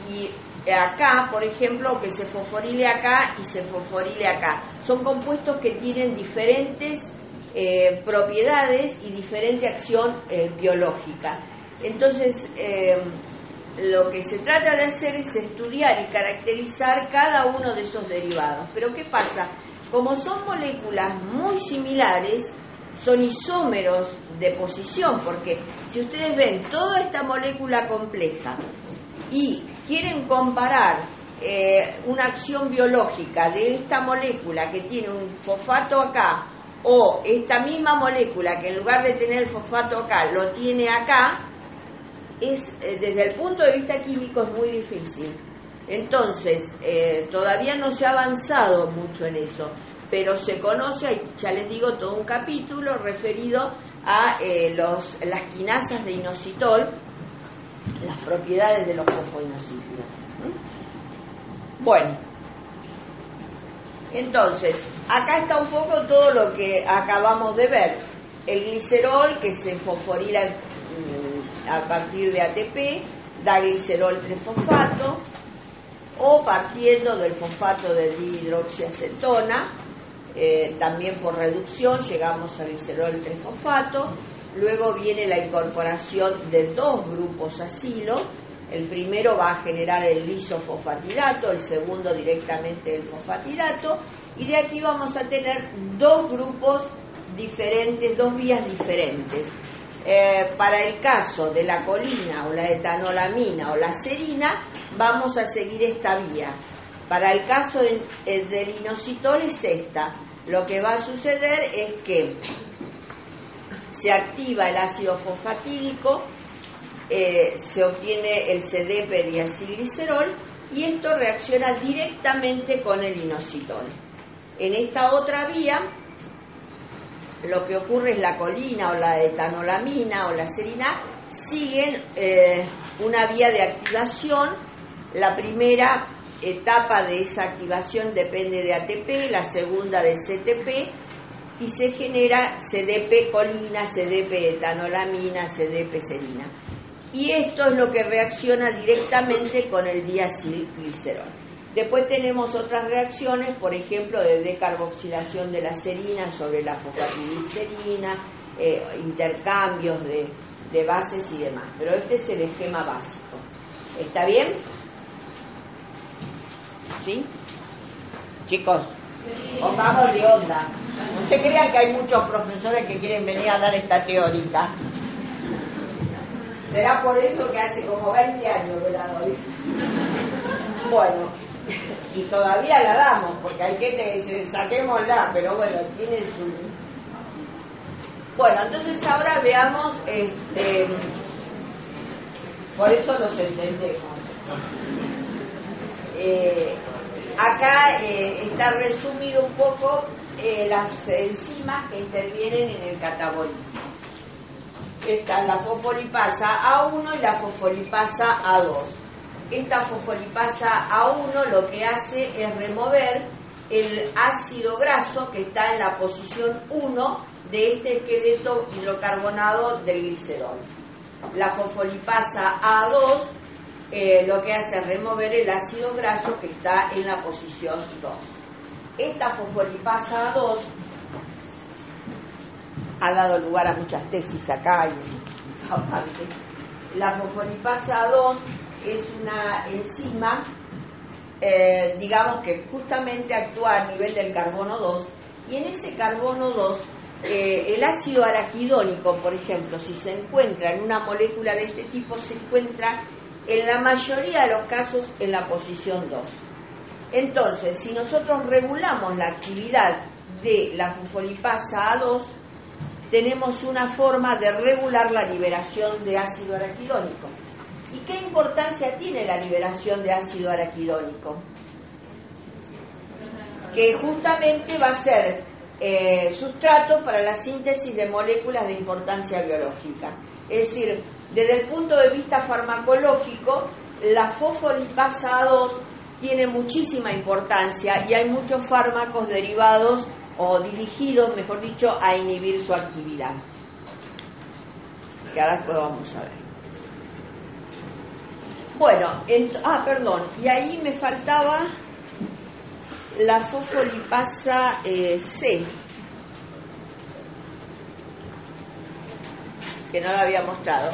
Speaker 1: y acá, por ejemplo, que se fosforile acá y se fosforile acá. Son compuestos que tienen diferentes propiedades y diferente acción biológica. Entonces, lo que se trata de hacer es estudiar y caracterizar cada uno de esos derivados. Pero ¿qué pasa? Como son moléculas muy similares, son isómeros de posición, porque si ustedes ven toda esta molécula compleja y quieren comparar una acción biológica de esta molécula que tiene un fosfato acá, o esta misma molécula que en lugar de tener el fosfato acá lo tiene acá, desde el punto de vista químico es muy difícil. Entonces todavía no se ha avanzado mucho en eso, pero se conoce, ya les digo, todo un capítulo referido a las quinasas de inositol, las propiedades de los fosfoinosítidos. Bueno, entonces, acá está un poco todo lo que acabamos de ver. El glicerol, que se fosforila a partir de ATP, da glicerol trifosfato, o partiendo del fosfato de dihidroxiacetona, también por reducción llegamos al glicerol trifosfato. Luego viene la incorporación de dos grupos acilo. El primero va a generar el lisofosfatidato, el segundo directamente el fosfatidato, y de aquí vamos a tener dos grupos diferentes, dos vías diferentes. Para el caso de la colina o la etanolamina o la serina, vamos a seguir esta vía. Para el caso del inositol es esta. Lo que va a suceder es que se activa el ácido fosfatídico, se obtiene el CDP-diacilglicerol y esto reacciona directamente con el inositol. En esta otra vía, lo que ocurre es la colina o la etanolamina o la serina siguen una vía de activación. La primera etapa de esa activación depende de ATP, la segunda de CTP, y se genera CDP colina, CDP etanolamina, CDP serina. Y esto es lo que reacciona directamente con el diacilglicerol. Después tenemos otras reacciones, por ejemplo, de decarboxilación de la serina sobre la fosfatidilcerina, intercambios de bases y demás. Pero este es el esquema básico. ¿Está bien? ¿Sí? Chicos, pongamos de onda. No se crean que hay muchos profesores que quieren venir a dar esta teórica. Será por eso que hace como 20 años que la doy. Bueno, y todavía la damos, porque hay gente que dice, saquémosla, pero bueno, tiene su... Bueno, entonces ahora veamos, por eso los entendemos. Acá está resumido un poco las enzimas que intervienen en el catabolismo. Está la fosfolipasa A1 y la fosfolipasa A2. Esta fosfolipasa A1 lo que hace es remover el ácido graso que está en la posición 1 de este esqueleto hidrocarbonado del glicerol. La fosfolipasa A2 lo que hace es remover el ácido graso que está en la posición 2. Esta fosfolipasa A2 ha dado lugar a muchas tesis acá y aparte. La fosfolipasa A2 es una enzima, digamos que justamente actúa a nivel del carbono 2, y en ese carbono 2, el ácido araquidónico, por ejemplo, si se encuentra en una molécula de este tipo, se encuentra en la mayoría de los casos en la posición 2. Entonces, si nosotros regulamos la actividad de la fosfolipasa A2, tenemos una forma de regular la liberación de ácido araquidónico. ¿Y qué importancia tiene la liberación de ácido araquidónico? Que justamente va a ser sustrato para la síntesis de moléculas de importancia biológica. Es decir, desde el punto de vista farmacológico, la fosfolipasa A2 tiene muchísima importancia y hay muchos fármacos derivados o dirigidos, mejor dicho, a inhibir su actividad. Que ahora después vamos a ver. Bueno, y ahí me faltaba la fosfolipasa C, que no la había mostrado.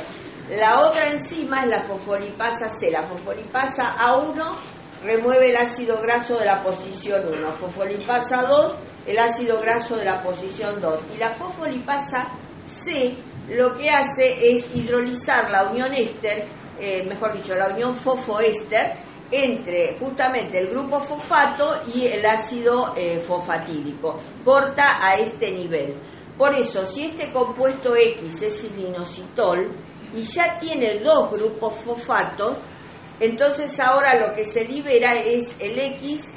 Speaker 1: La otra enzima es la fosfolipasa C. La fosfolipasa A1 remueve el ácido graso de la posición 1, fosfolipasa 2 el ácido graso de la posición 2, y la fosfolipasa C lo que hace es hidrolizar la unión éster, mejor dicho, la unión fosfoéster entre justamente el grupo fosfato y el ácido fosfatídico. Corta a este nivel. Por eso, si este compuesto X es el inositol y ya tiene 2 grupos fosfatos, entonces ahora lo que se libera es el X,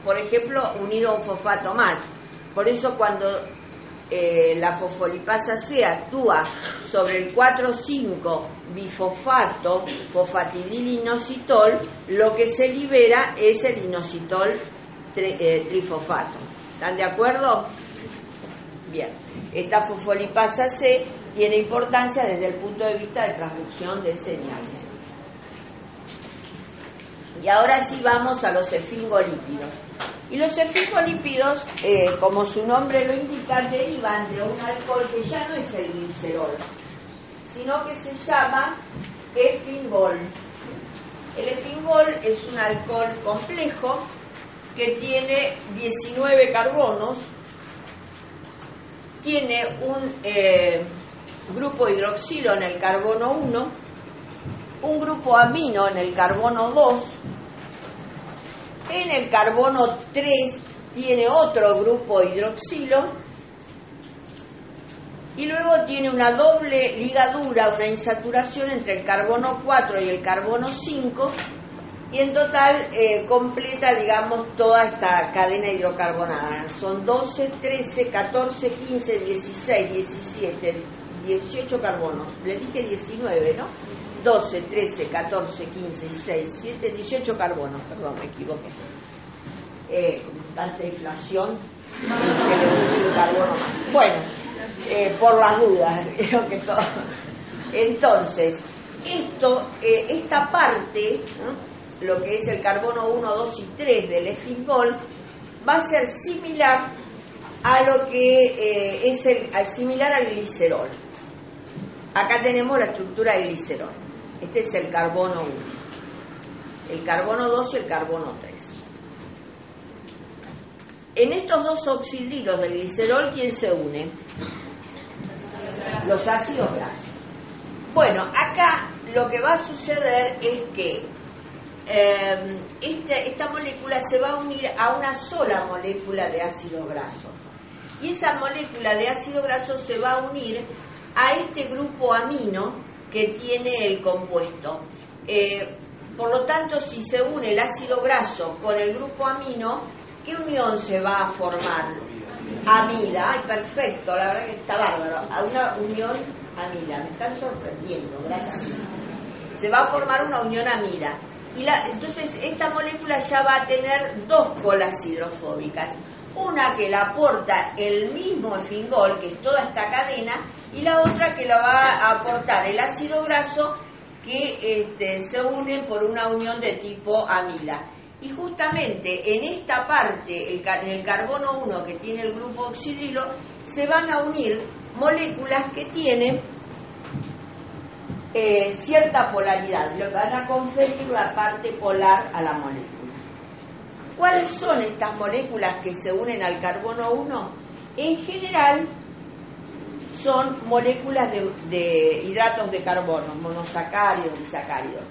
Speaker 1: por ejemplo, unido a un fosfato más. Por eso cuando la fosfolipasa C actúa sobre el 4,5 bifosfato fosfatidilinositol, lo que se libera es el inositol trifosfato. ¿Están de acuerdo? Bien. Esta fosfolipasa C tiene importancia desde el punto de vista de transducción de señales. Y ahora sí vamos a los esfingolípidos. Y los esfingolípidos, como su nombre lo indica, derivan de un alcohol que ya no es el glicerol, sino que se llama efingol. El efingol es un alcohol complejo que tiene 19 carbonos, tiene un grupo hidroxilo en el carbono 1, un grupo amino en el carbono 2, En el carbono 3 tiene otro grupo hidroxilo y luego tiene una doble ligadura, una insaturación entre el carbono 4 y el carbono 5, y en total completa, digamos, toda esta cadena hidrocarbonada. Son 12, 13, 14, 15, 16, 17, 18 carbonos. Le dije 19, ¿no? 12, 13, 14, 15, 16, 17, 18 carbonos. Perdón, me equivoqué. Con tanta inflación que le puse un carbono más. Bueno, por las dudas, creo que todo. Entonces, esta parte, ¿no?, lo que es el carbono 1, 2 y 3 del efingol, va a ser similar a lo que es similar al glicerol. Acá tenemos la estructura del glicerol. Este es el carbono 1, el carbono 2 y el carbono 3. En estos dos oxidrilos del glicerol, ¿quién se une? Los ácidos grasos. Bueno, acá lo que va a suceder es que esta molécula se va a unir a una sola molécula de ácido graso, y esa molécula de ácido graso se va a unir a este grupo amino que tiene el compuesto. Por lo tanto, si se une el ácido graso con el grupo amino, ¿qué unión se va a formar? Amida. Ay, perfecto, la verdad que está bárbaro. A una unión amida. Me están sorprendiendo, gracias. Se va a formar una unión amida. Entonces esta molécula ya va a tener dos colas hidrofóbicas, una que la aporta el mismo efingol, que es toda esta cadena, y la otra que la va a aportar el ácido graso, que se unen por una unión de tipo amida. Y justamente en esta parte, en el carbono 1 que tiene el grupo oxidrilo, se van a unir moléculas que tienen cierta polaridad, le van a conferir la parte polar a la molécula. ¿Cuáles son estas moléculas que se unen al carbono 1? En general son moléculas de hidratos de carbono, monosacáridos, disacáridos.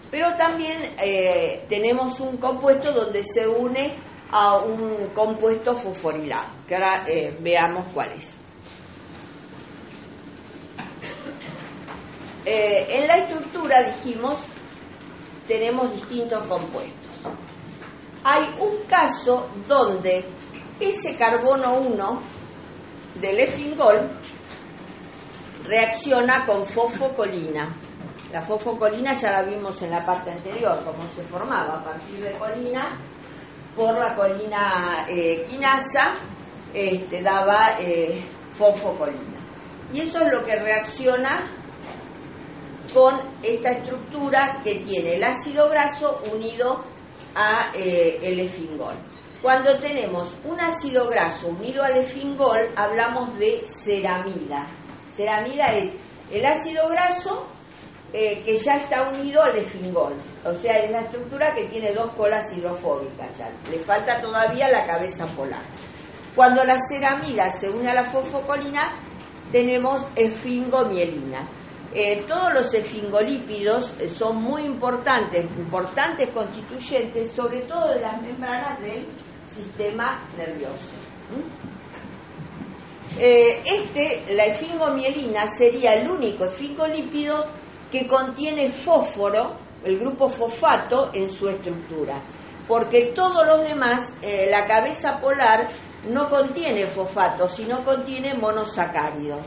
Speaker 1: Pero también tenemos un compuesto donde se une a un compuesto fosforilado, que ahora veamos cuál es. En la estructura, dijimos, tenemos distintos compuestos. Hay un caso donde ese carbono 1 del efingol reacciona con fosfocolina. La fosfocolina ya la vimos en la parte anterior, cómo se formaba a partir de colina, por la colina quinasa, daba fosfocolina. Y eso es lo que reacciona con esta estructura que tiene el ácido graso unido a el efingol. Cuando tenemos un ácido graso unido al efingol, hablamos de ceramida. Ceramida es el ácido graso que ya está unido al efingol, o sea, es la estructura que tiene dos colas hidrofóbicas, ya le falta todavía la cabeza polar. Cuando la ceramida se une a la fosfocolina, tenemos esfingomielina. Todos los esfingolípidos son muy importantes constituyentes, sobre todo de las membranas del sistema nervioso. La esfingomielina sería el único esfingolípido que contiene fósforo, el grupo fosfato, en su estructura, porque todos los demás, la cabeza polar no contiene fosfato, sino contiene monosacáridos.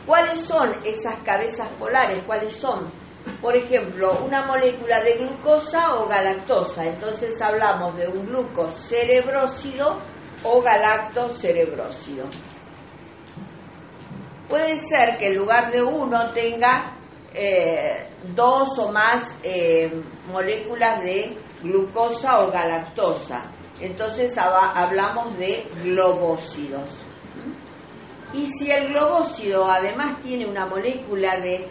Speaker 1: ¿Cuáles son esas cabezas polares? ¿Cuáles son? Por ejemplo, una molécula de glucosa o galactosa. Entonces hablamos de un glucocerebrósido o galactocerebrósido. Puede ser que en lugar de uno tenga dos o más moléculas de glucosa o galactosa. Entonces hablamos de globósidos. Y si el globósido además tiene una molécula de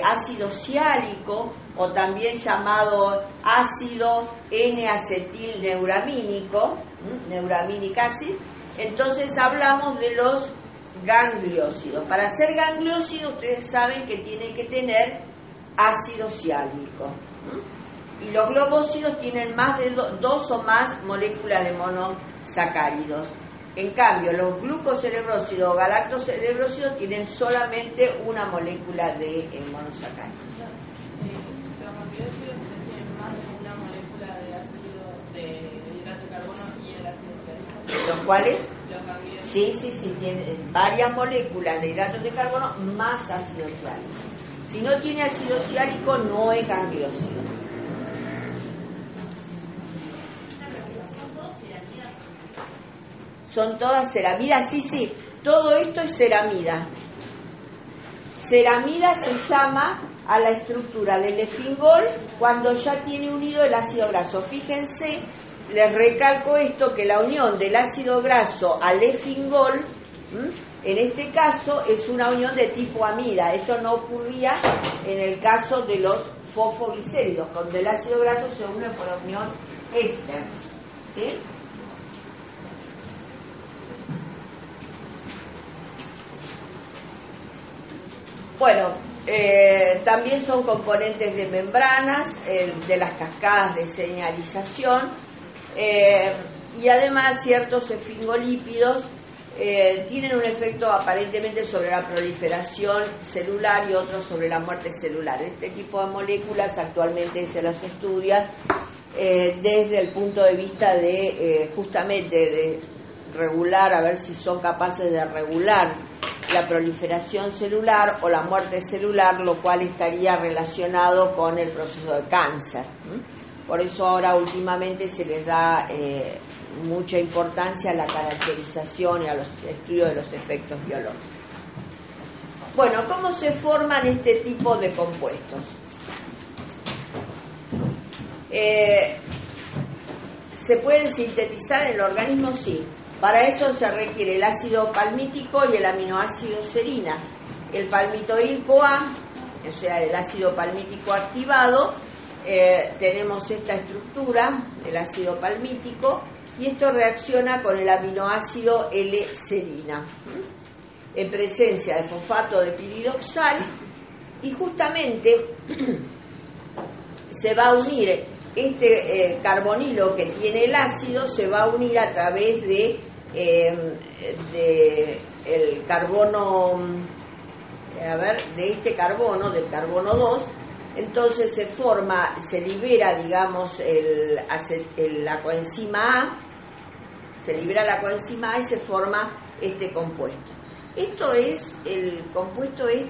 Speaker 1: ácido siálico, o también llamado ácido N-acetilneuramínico, neuramic acid, entonces hablamos de los gangliósidos. Para ser gangliósido ustedes saben que tiene que tener ácido siálico. y los globósidos tienen más de dos o más moléculas de monosacáridos. En cambio, los glucocerebrósidos o galactocerebrósidos tienen solamente una molécula de monosacáridos.
Speaker 4: Los aminoácidos tienen más de una molécula de ácido de hidrato de carbono y el ácido ciálico.
Speaker 1: ¿Los cuales?
Speaker 4: Los gangliosidos.
Speaker 1: Sí, tienen varias moléculas de hidratos de carbono más ácido ciálico. Si no tiene ácido ciálico, no es gangliósido. Son todas ceramidas, sí, todo esto es ceramida. Ceramida se llama a la estructura del efingol cuando ya tiene unido el ácido graso. Fíjense, les recalco esto, que la unión del ácido graso al efingol, en este caso, es una unión de tipo amida. Esto no ocurría en el caso de los fosfoglicéridos, donde el ácido graso se une por unión éster. ¿Sí? Bueno, también son componentes de membranas, de las cascadas de señalización, y además ciertos esfingolípidos tienen un efecto aparentemente sobre la proliferación celular y otros sobre la muerte celular. Este tipo de moléculas actualmente se las estudia desde el punto de vista de justamente de regular, a ver si son capaces de regular la proliferación celular o la muerte celular, lo cual estaría relacionado con el proceso de cáncer. Por eso ahora últimamente se les da mucha importancia a la caracterización y a los estudios de los efectos biológicos. Bueno, ¿cómo se forman este tipo de compuestos? ¿Se pueden sintetizar en el organismo? Sí. Para eso se requiere el ácido palmítico y el aminoácido serina. El palmitoil-CoA, o sea, el ácido palmítico activado, tenemos esta estructura, el ácido palmítico, y esto reacciona con el aminoácido L-serina, en presencia de fosfato de piridoxal, y justamente se va a unir este carbonilo que tiene el ácido, se va a unir a través de el carbono, de este carbono, del carbono 2. Entonces se libera, digamos, la coenzima A, se libera la coenzima A y se forma este compuesto. El compuesto es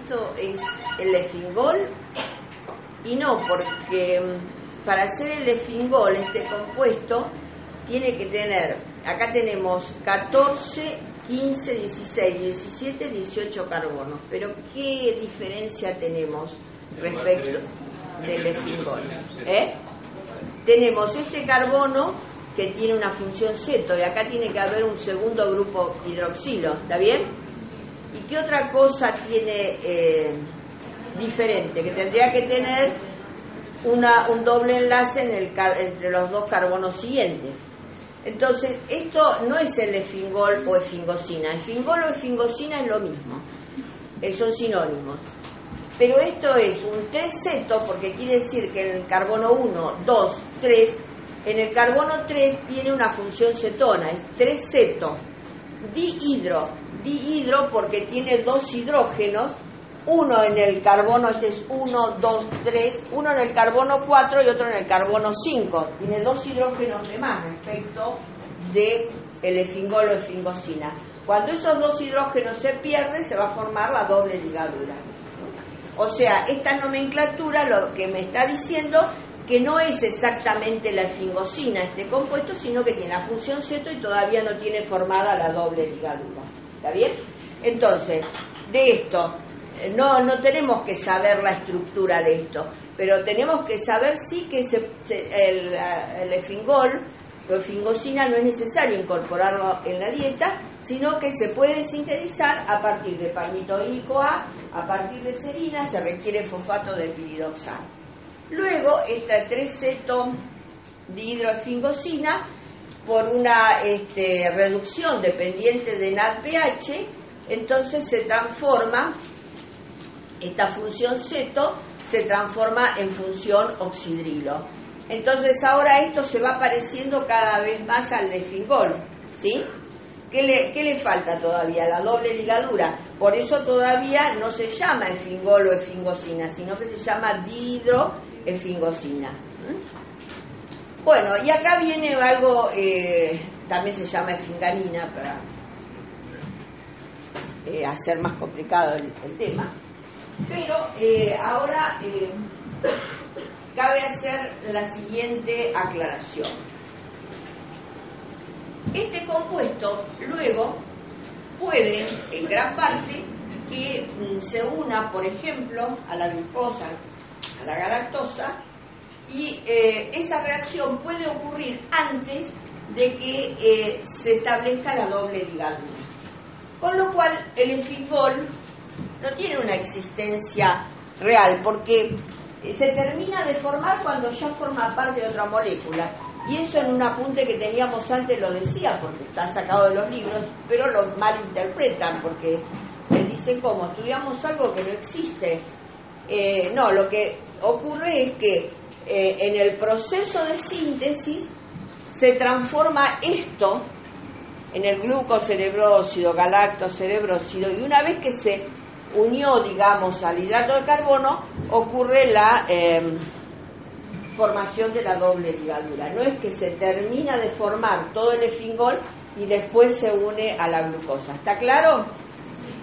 Speaker 1: el efingol, y no, porque para hacer el efingol, este compuesto tiene que tener, acá tenemos 14, 15, 16, 17, 18 carbonos, pero ¿qué diferencia tenemos respecto del efingol? Tenemos este carbono que tiene una función ceto, y acá tiene que haber un segundo grupo hidroxilo, ¿está bien? ¿Y qué otra cosa tiene diferente? Que tendría que tener un doble enlace entre los dos carbonos siguientes. Entonces, esto no es el efingol o efingosina. Efingol o efingosina es lo mismo, son sinónimos. Pero esto es un 3-ceto, porque quiere decir que en el carbono 1, 2, 3, en el carbono 3 tiene una función cetona, es 3-ceto. Dihidro porque tiene dos hidrógenos, uno en el carbono, este es 1, 2, 3, uno en el carbono 4 y otro en el carbono 5. Tiene dos hidrógenos de más respecto del efingol o efingosina. Cuando esos dos hidrógenos se pierden, se va a formar la doble ligadura. O sea, esta nomenclatura lo que me está diciendo que no es exactamente la efingosina este compuesto, sino que tiene la función ceto y todavía no tiene formada la doble ligadura. ¿Está bien? Entonces, de esto no tenemos que saber la estructura de esto, pero tenemos que saber sí que el efingol o efingosina no es necesario incorporarlo en la dieta, sino que se puede sintetizar a partir de palmitoil-CoA, a partir de serina, se requiere fosfato de piridoxal. Luego, esta 3-ceto dihidroefingosina, por una reducción dependiente de NADPH, entonces se transforma, esta función ceto se transforma en función oxidrilo. Entonces ahora esto se va pareciendo cada vez más al efingol, ¿sí? ¿Qué le falta todavía? La doble ligadura. Por eso todavía no se llama efingol o efingosina, sino que se llama dihidroefingosina. Bueno, y acá viene algo, también se llama efinganina, para hacer más complicado el tema. Pero ahora cabe hacer la siguiente aclaración. Este compuesto luego puede, en gran parte, que se una, por ejemplo, a la glucosa, a la galactosa, y esa reacción puede ocurrir antes de que se establezca la doble ligadura. Con lo cual, el efingol no tiene una existencia real, porque se termina de formar cuando ya forma parte de otra molécula. Y eso en un apunte que teníamos antes lo decía, porque está sacado de los libros, pero lo malinterpretan, porque me dicen, ¿cómo? Estudiamos algo que no existe. No, lo que ocurre es que en el proceso de síntesis se transforma esto en el glucocerebrósido, galactocerebrósido, y una vez que se unió, digamos, al hidrato de carbono, ocurre la formación de la doble ligadura. No es que se termina de formar todo el efingol y después se une a la glucosa. ¿Está claro?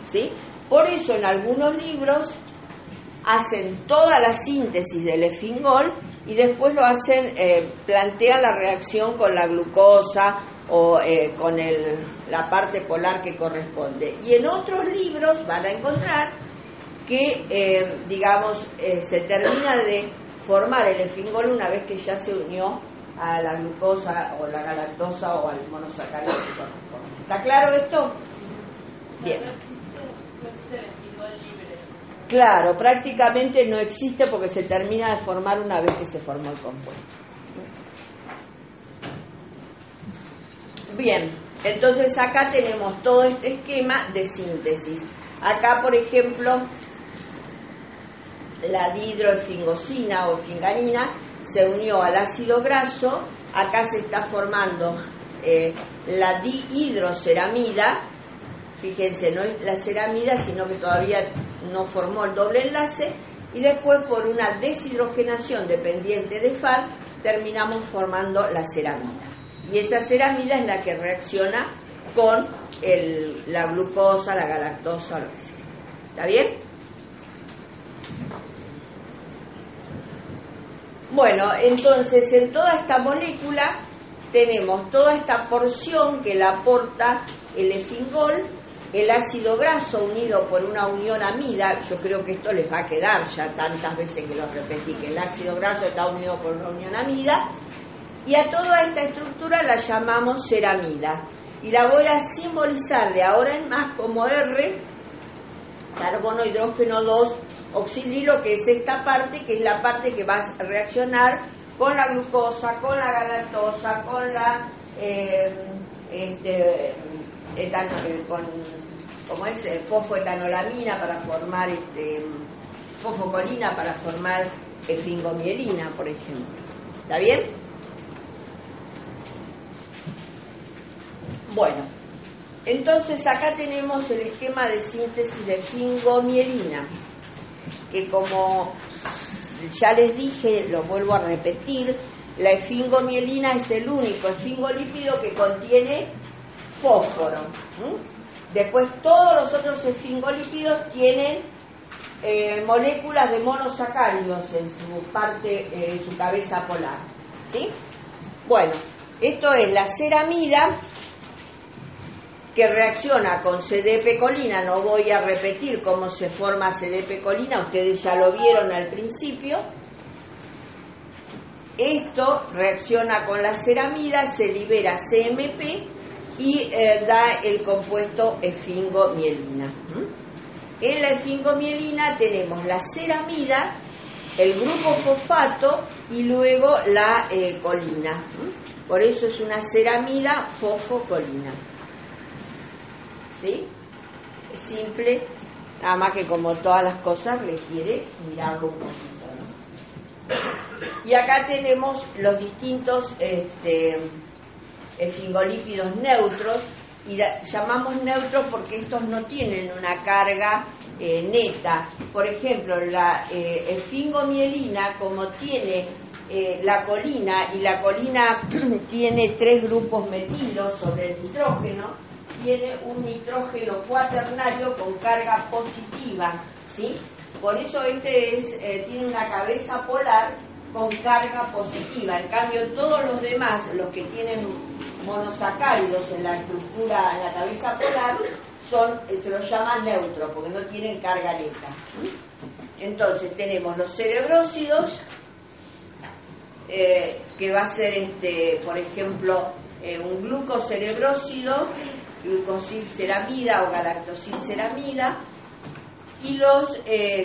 Speaker 1: ¿Sí? Por eso en algunos libros hacen toda la síntesis del efingol y después lo hacen, plantean la reacción con la glucosa o con la parte polar que corresponde. Y en otros libros van a encontrar que, digamos, se termina de formar el efingol una vez que ya se unió a la glucosa o la galactosa o al monosacárido que corresponde. ¿Está claro esto? Bien.
Speaker 4: No existe el efingol libre.
Speaker 1: Claro, prácticamente no existe porque se termina de formar una vez que se formó el compuesto. Bien, entonces acá tenemos todo este esquema de síntesis. Acá, por ejemplo, la dihidroefingosina o finganina se unió al ácido graso. Acá se está formando la dihidroceramida. Fíjense, no es la ceramida, sino que todavía no formó el doble enlace. Y después, por una deshidrogenación dependiente de FAD, terminamos formando la ceramida. Y esa ceramida es la que reacciona con la glucosa, la galactosa, lo que sea. ¿Está bien? Bueno, entonces en toda esta molécula tenemos toda esta porción que la aporta el efingol, el ácido graso unido por una unión amida. Yo creo que esto les va a quedar ya tantas veces que lo repetí, que el ácido graso está unido por una unión amida, y a toda esta estructura la llamamos ceramida, y la voy a simbolizar de ahora en más como R, carbono hidrógeno 2 oxidrilo, que es esta parte, que es la parte que va a reaccionar con la glucosa, con la galactosa, con la como es fosfoetanolamina para formar fosfocolina para formar efingomielina, por ejemplo. ¿Está bien? Bueno, entonces acá tenemos el esquema de síntesis de efingomielina, que como ya les dije, lo vuelvo a repetir, la efingomielina es el único esfingolípido que contiene fósforo. Después todos los otros esfingolípidos tienen moléculas de monosacáridos en su parte, en su cabeza polar. ¿Sí? Bueno, esto es la ceramida, que reacciona con CDP-colina. No voy a repetir cómo se forma CDP-colina, ustedes ya lo vieron al principio. Esto reacciona con la ceramida, se libera CMP y da el compuesto efingomielina. En la efingomielina tenemos la ceramida, el grupo fosfato y luego la colina. Por eso es una ceramida fosfocolina. ¿Sí? Es simple, nada más que como todas las cosas requiere mirarlo un poquito, ¿no? Y acá tenemos los distintos esfingolípidos neutros, y llamamos neutros porque estos no tienen una carga neta. Por ejemplo, la esfingomielina, como tiene la colina, y la colina tiene 3 grupos metilos sobre el nitrógeno, tiene un nitrógeno cuaternario con carga positiva, ¿sí? Por eso tiene una cabeza polar con carga positiva. En cambio, todos los demás, los que tienen monosacáridos en la estructura, en la cabeza polar, se los llama neutros porque no tienen carga neta. Entonces tenemos los cerebrósidos, que va a ser por ejemplo un glucocerebrósido, glucosilceramida o galactosilceramida, y los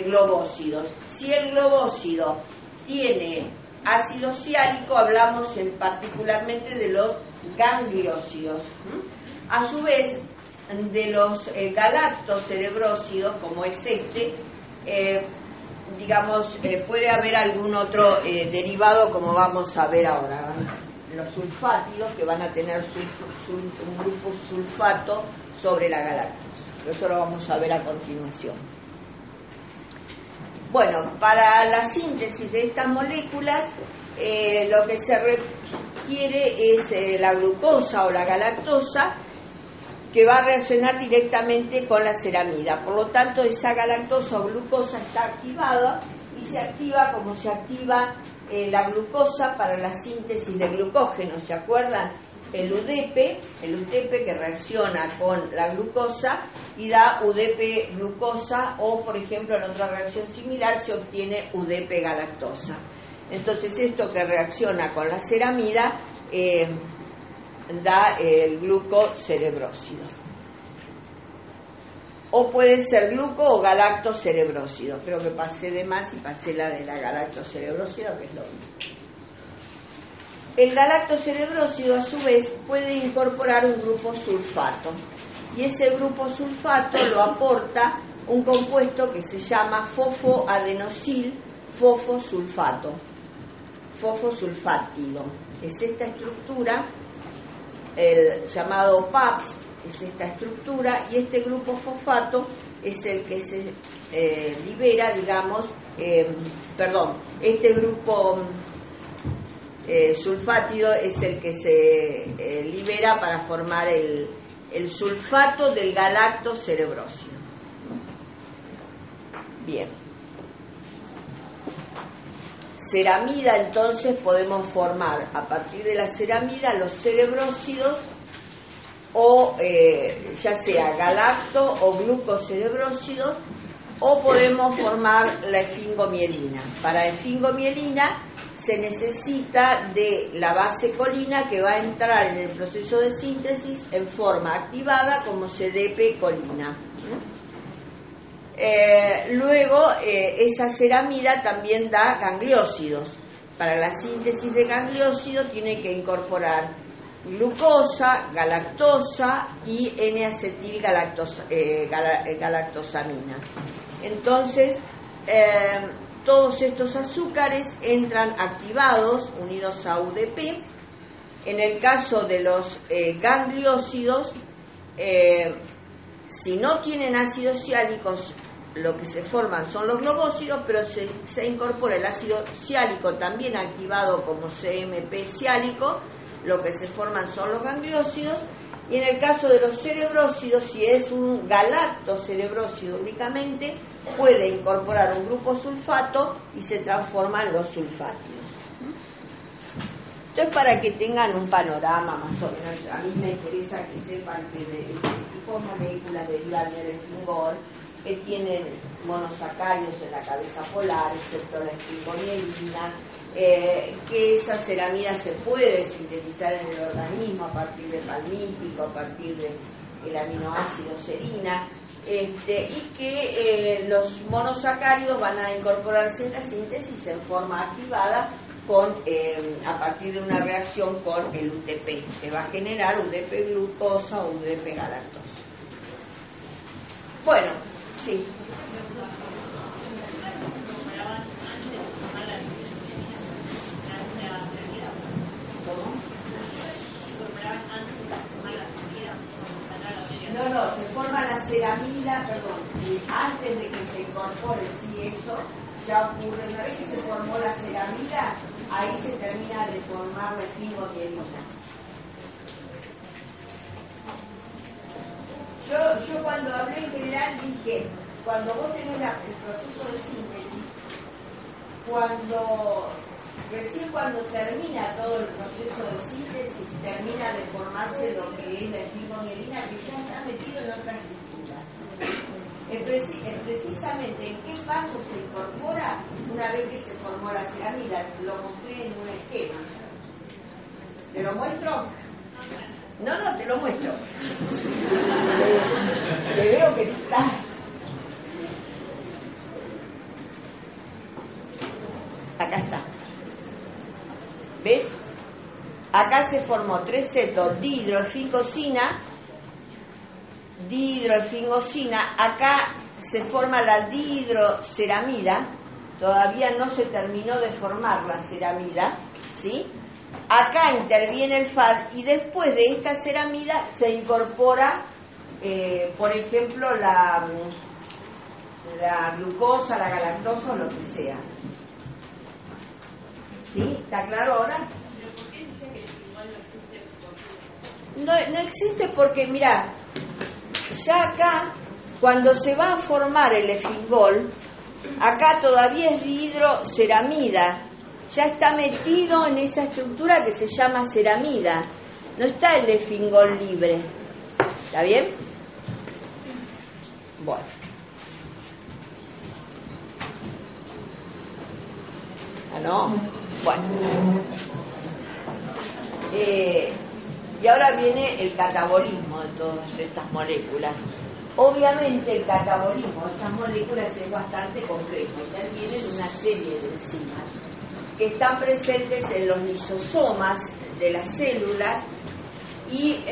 Speaker 1: globósidos. Si el globósido tiene ácido ciálico, hablamos particularmente de los gangliósidos. A su vez, de los galactocerebrósidos, como es puede haber algún otro derivado, como vamos a ver ahora. Los sulfátidos, que van a tener un grupo sulfato sobre la galactosa. Eso lo vamos a ver a continuación. Bueno, para la síntesis de estas moléculas, lo que se requiere es la glucosa o la galactosa, que va a reaccionar directamente con la ceramida. Por lo tanto, esa galactosa o glucosa está activada y se activa como se activa la glucosa para la síntesis de glucógeno. ¿Se acuerdan? El UDP que reacciona con la glucosa y da UDP glucosa, o por ejemplo en otra reacción similar se obtiene UDP galactosa. Entonces esto que reacciona con la ceramida da el glucocerebrósido. O puede ser gluco o galactocerebrósido. Creo que pasé de más y pasé la de la galactocerebrósido, que es lo mismo. El galactocerebrósido, a su vez, puede incorporar un grupo sulfato. Y ese grupo sulfato lo aporta un compuesto que se llama fosfoadenosil fosfosulfato. Fosfosulfátido. Es esta estructura, el llamado PAPS, es esta estructura, y este grupo fosfato es el que se libera, este grupo sulfátido es el que se libera para formar el sulfato del galactocerebrósido. Bien. Ceramida, entonces podemos formar a partir de la ceramida los cerebrósidos, o ya sea galacto o glucocerebrósidos, o podemos formar la esfingomielina. Para esfingomielina se necesita de la base colina, que va a entrar en el proceso de síntesis en forma activada como CDP-colina. Luego esa ceramida también da gangliósidos. Para la síntesis de gangliósido tiene que incorporar glucosa, galactosa y N-acetil galactosamina. Entonces, todos estos azúcares entran activados, unidos a UDP. En el caso de los gangliósidos, si no tienen ácidos ciálicos, lo que se forman son los globósidos, pero se incorpora el ácido ciálico también activado como CMP ciálico, lo que se forman son los gangliósidos. Y en el caso de los cerebrósidos, si es un galactocerebrósido únicamente, puede incorporar un grupo sulfato y se transforman los sulfátidos. Entonces, para que tengan un panorama más o menos, a mí me interesa que sepan que de este tipo de moléculas derivan del esfingol, que tienen monosacáridos en la cabeza polar, excepto la esfingomielina, que esa ceramida se puede sintetizar en el organismo a partir de palmítico, a partir del aminoácido serina, y que los monosacáridos van a incorporarse en la síntesis en forma activada a partir de una reacción con el UTP, que va a generar UDP glucosa o UDP galactosa. Bueno, sí. ceramida, perdón, antes de que se incorpore eso, ya ocurre, una vez que se formó la ceramida, ahí se termina de formar la esfingomielina. Yo cuando hablé en general dije, cuando vos tenés el proceso de síntesis, recién cuando termina todo el proceso de síntesis, termina de formarse lo que es la esfingomielina, que ya está metido en otra estructura. Es precisamente en qué paso se incorpora una vez que se formó la ceramida. Lo mostré en un esquema. ¿Te lo muestro? No, te lo muestro. Te veo que estás. Acá está. ¿Ves? Acá se formó 3 cetos dihidroefingosina. Acá se forma la dihidroceramida. Todavía no se terminó de formar la ceramida, ¿sí? Acá interviene el FAD y después de esta ceramida se incorpora, por ejemplo, la glucosa, la galactosa o lo que sea. ¿Sí? ¿Está claro ahora?
Speaker 4: ¿Pero por qué dice que el esfingol no existe?
Speaker 1: No existe porque, mirá, ya acá, cuando se va a formar el esfingol, acá todavía es dihidroceramida. Ya está metido en esa estructura que se llama ceramida. No está el esfingol libre. ¿Está bien? Bueno. ¿No? Bueno. Y ahora viene el catabolismo de todas estas moléculas. Obviamente el catabolismo de estas moléculas es bastante complejo. Intervienen una serie de enzimas que están presentes en los lisosomas de las células y,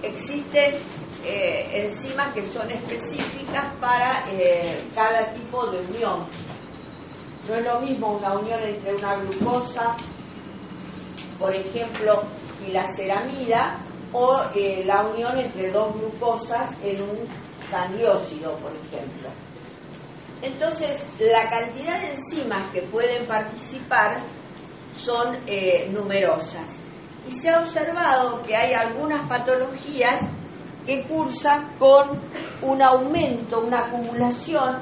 Speaker 1: existen enzimas que son específicas para cada tipo de unión. No es lo mismo una unión entre una glucosa, por ejemplo, y la ceramida, o la unión entre 2 glucosas en un gangliósido, por ejemplo. Entonces, la cantidad de enzimas que pueden participar son numerosas. Y se ha observado que hay algunas patologías que cursan con un aumento, una acumulación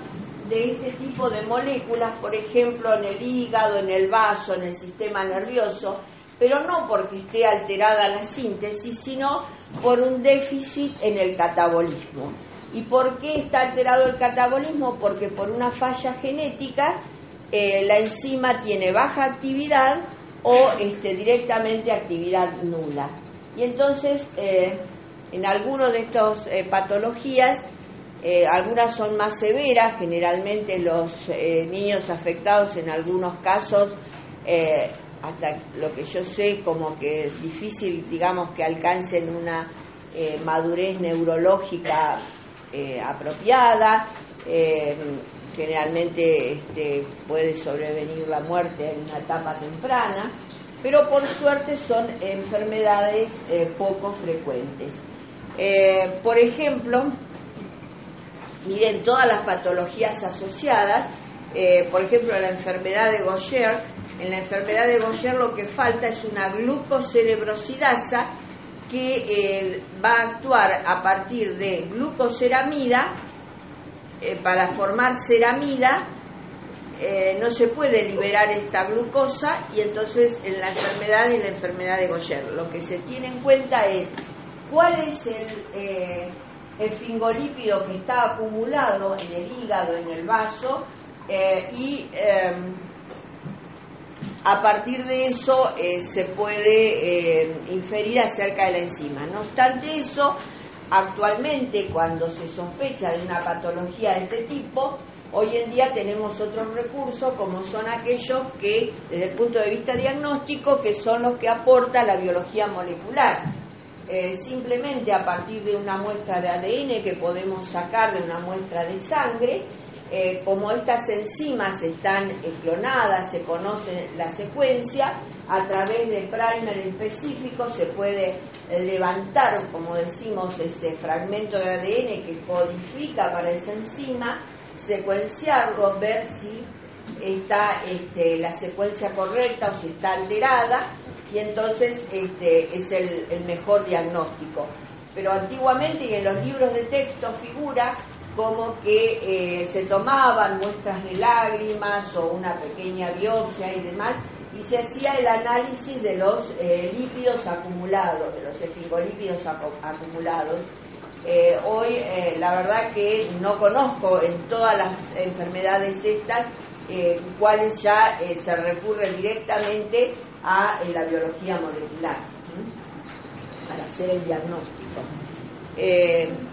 Speaker 1: de este tipo de moléculas, por ejemplo, en el hígado, en el vaso, en el sistema nervioso, pero no porque esté alterada la síntesis, sino por un déficit en el catabolismo. ¿Y por qué está alterado el catabolismo? Porque por una falla genética la enzima tiene baja actividad o directamente actividad nula. Y entonces, en algunas de estas patologías, algunas son más severas, generalmente los niños afectados en algunos casos, hasta lo que yo sé, como que es difícil, digamos, que alcancen una madurez neurológica apropiada, generalmente puede sobrevenir la muerte en una etapa temprana, pero por suerte son enfermedades poco frecuentes. Por ejemplo, miren todas las patologías asociadas, por ejemplo la enfermedad de Gaucher. En la enfermedad de Gaucher lo que falta es una glucocerebrosidasa que va a actuar a partir de glucoceramida. Para formar ceramida no se puede liberar esta glucosa y entonces en la enfermedad de Gaucher lo que se tiene en cuenta es cuál es el esfingolípido que está acumulado en el hígado, en el vaso, y a partir de eso se puede inferir acerca de la enzima. No obstante eso, actualmente cuando se sospecha de una patología de este tipo, hoy en día tenemos otros recursos como son aquellos que, desde el punto de vista diagnóstico, que son los que aporta la biología molecular. Simplemente a partir de una muestra de ADN que podemos sacar de una muestra de sangre, como estas enzimas están clonadas, se conoce la secuencia, a través de primer específico se puede levantar, como decimos, ese fragmento de ADN que codifica para esa enzima, secuenciarlo, ver si está la secuencia correcta o si está alterada, y entonces es el mejor diagnóstico. Pero antiguamente, y en los libros de texto figura como que se tomaban muestras de lágrimas o una pequeña biopsia y demás, y se hacía el análisis de los lípidos acumulados, de los esfingolípidos acumulados. Hoy la verdad que no conozco en todas las enfermedades estas cuáles ya se recurre directamente a la biología molecular para hacer el diagnóstico.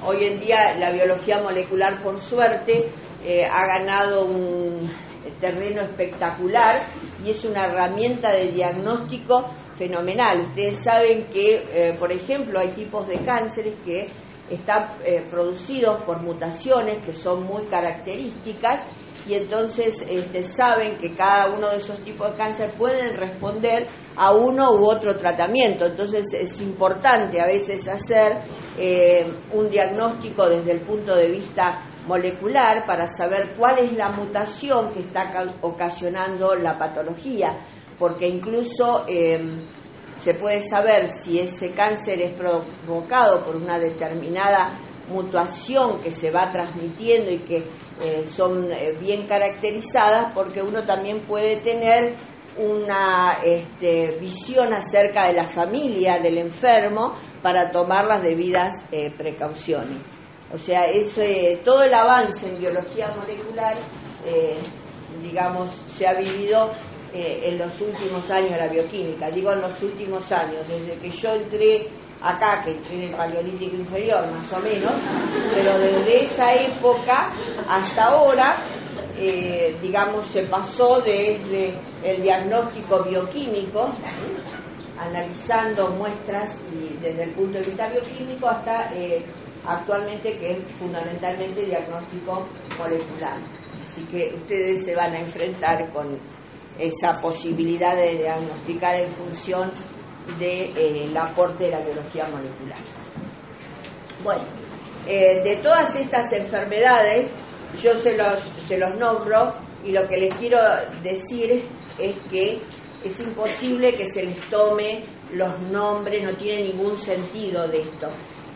Speaker 1: Hoy en día la biología molecular, por suerte, ha ganado un terreno espectacular y es una herramienta de diagnóstico fenomenal. Ustedes saben que, por ejemplo, hay tipos de cánceres que están producidos por mutaciones que son muy características, y entonces saben que cada uno de esos tipos de cáncer pueden responder a uno u otro tratamiento. Entonces es importante a veces hacer un diagnóstico desde el punto de vista molecular para saber cuál es la mutación que está ocasionando la patología, porque incluso se puede saber si ese cáncer es provocado por una determinada mutación que se va transmitiendo y que son bien caracterizadas, porque uno también puede tener una visión acerca de la familia del enfermo para tomar las debidas precauciones. O sea, todo el avance en biología molecular, digamos, se ha vivido en los últimos años de la bioquímica. Digo en los últimos años, desde que yo entré acá, que entré en el Paleolítico inferior, más o menos, pero desde esa época hasta ahora, digamos, se pasó desde el diagnóstico bioquímico, analizando muestras y desde el punto de vista bioquímico, hasta actualmente, que es fundamentalmente diagnóstico molecular. Así que ustedes se van a enfrentar con esa posibilidad de diagnosticar en función del aporte de la biología molecular. Bueno, de todas estas enfermedades yo se los nombro, y lo que les quiero decir es que es imposible que se les tome los nombres, no tiene ningún sentido de esto.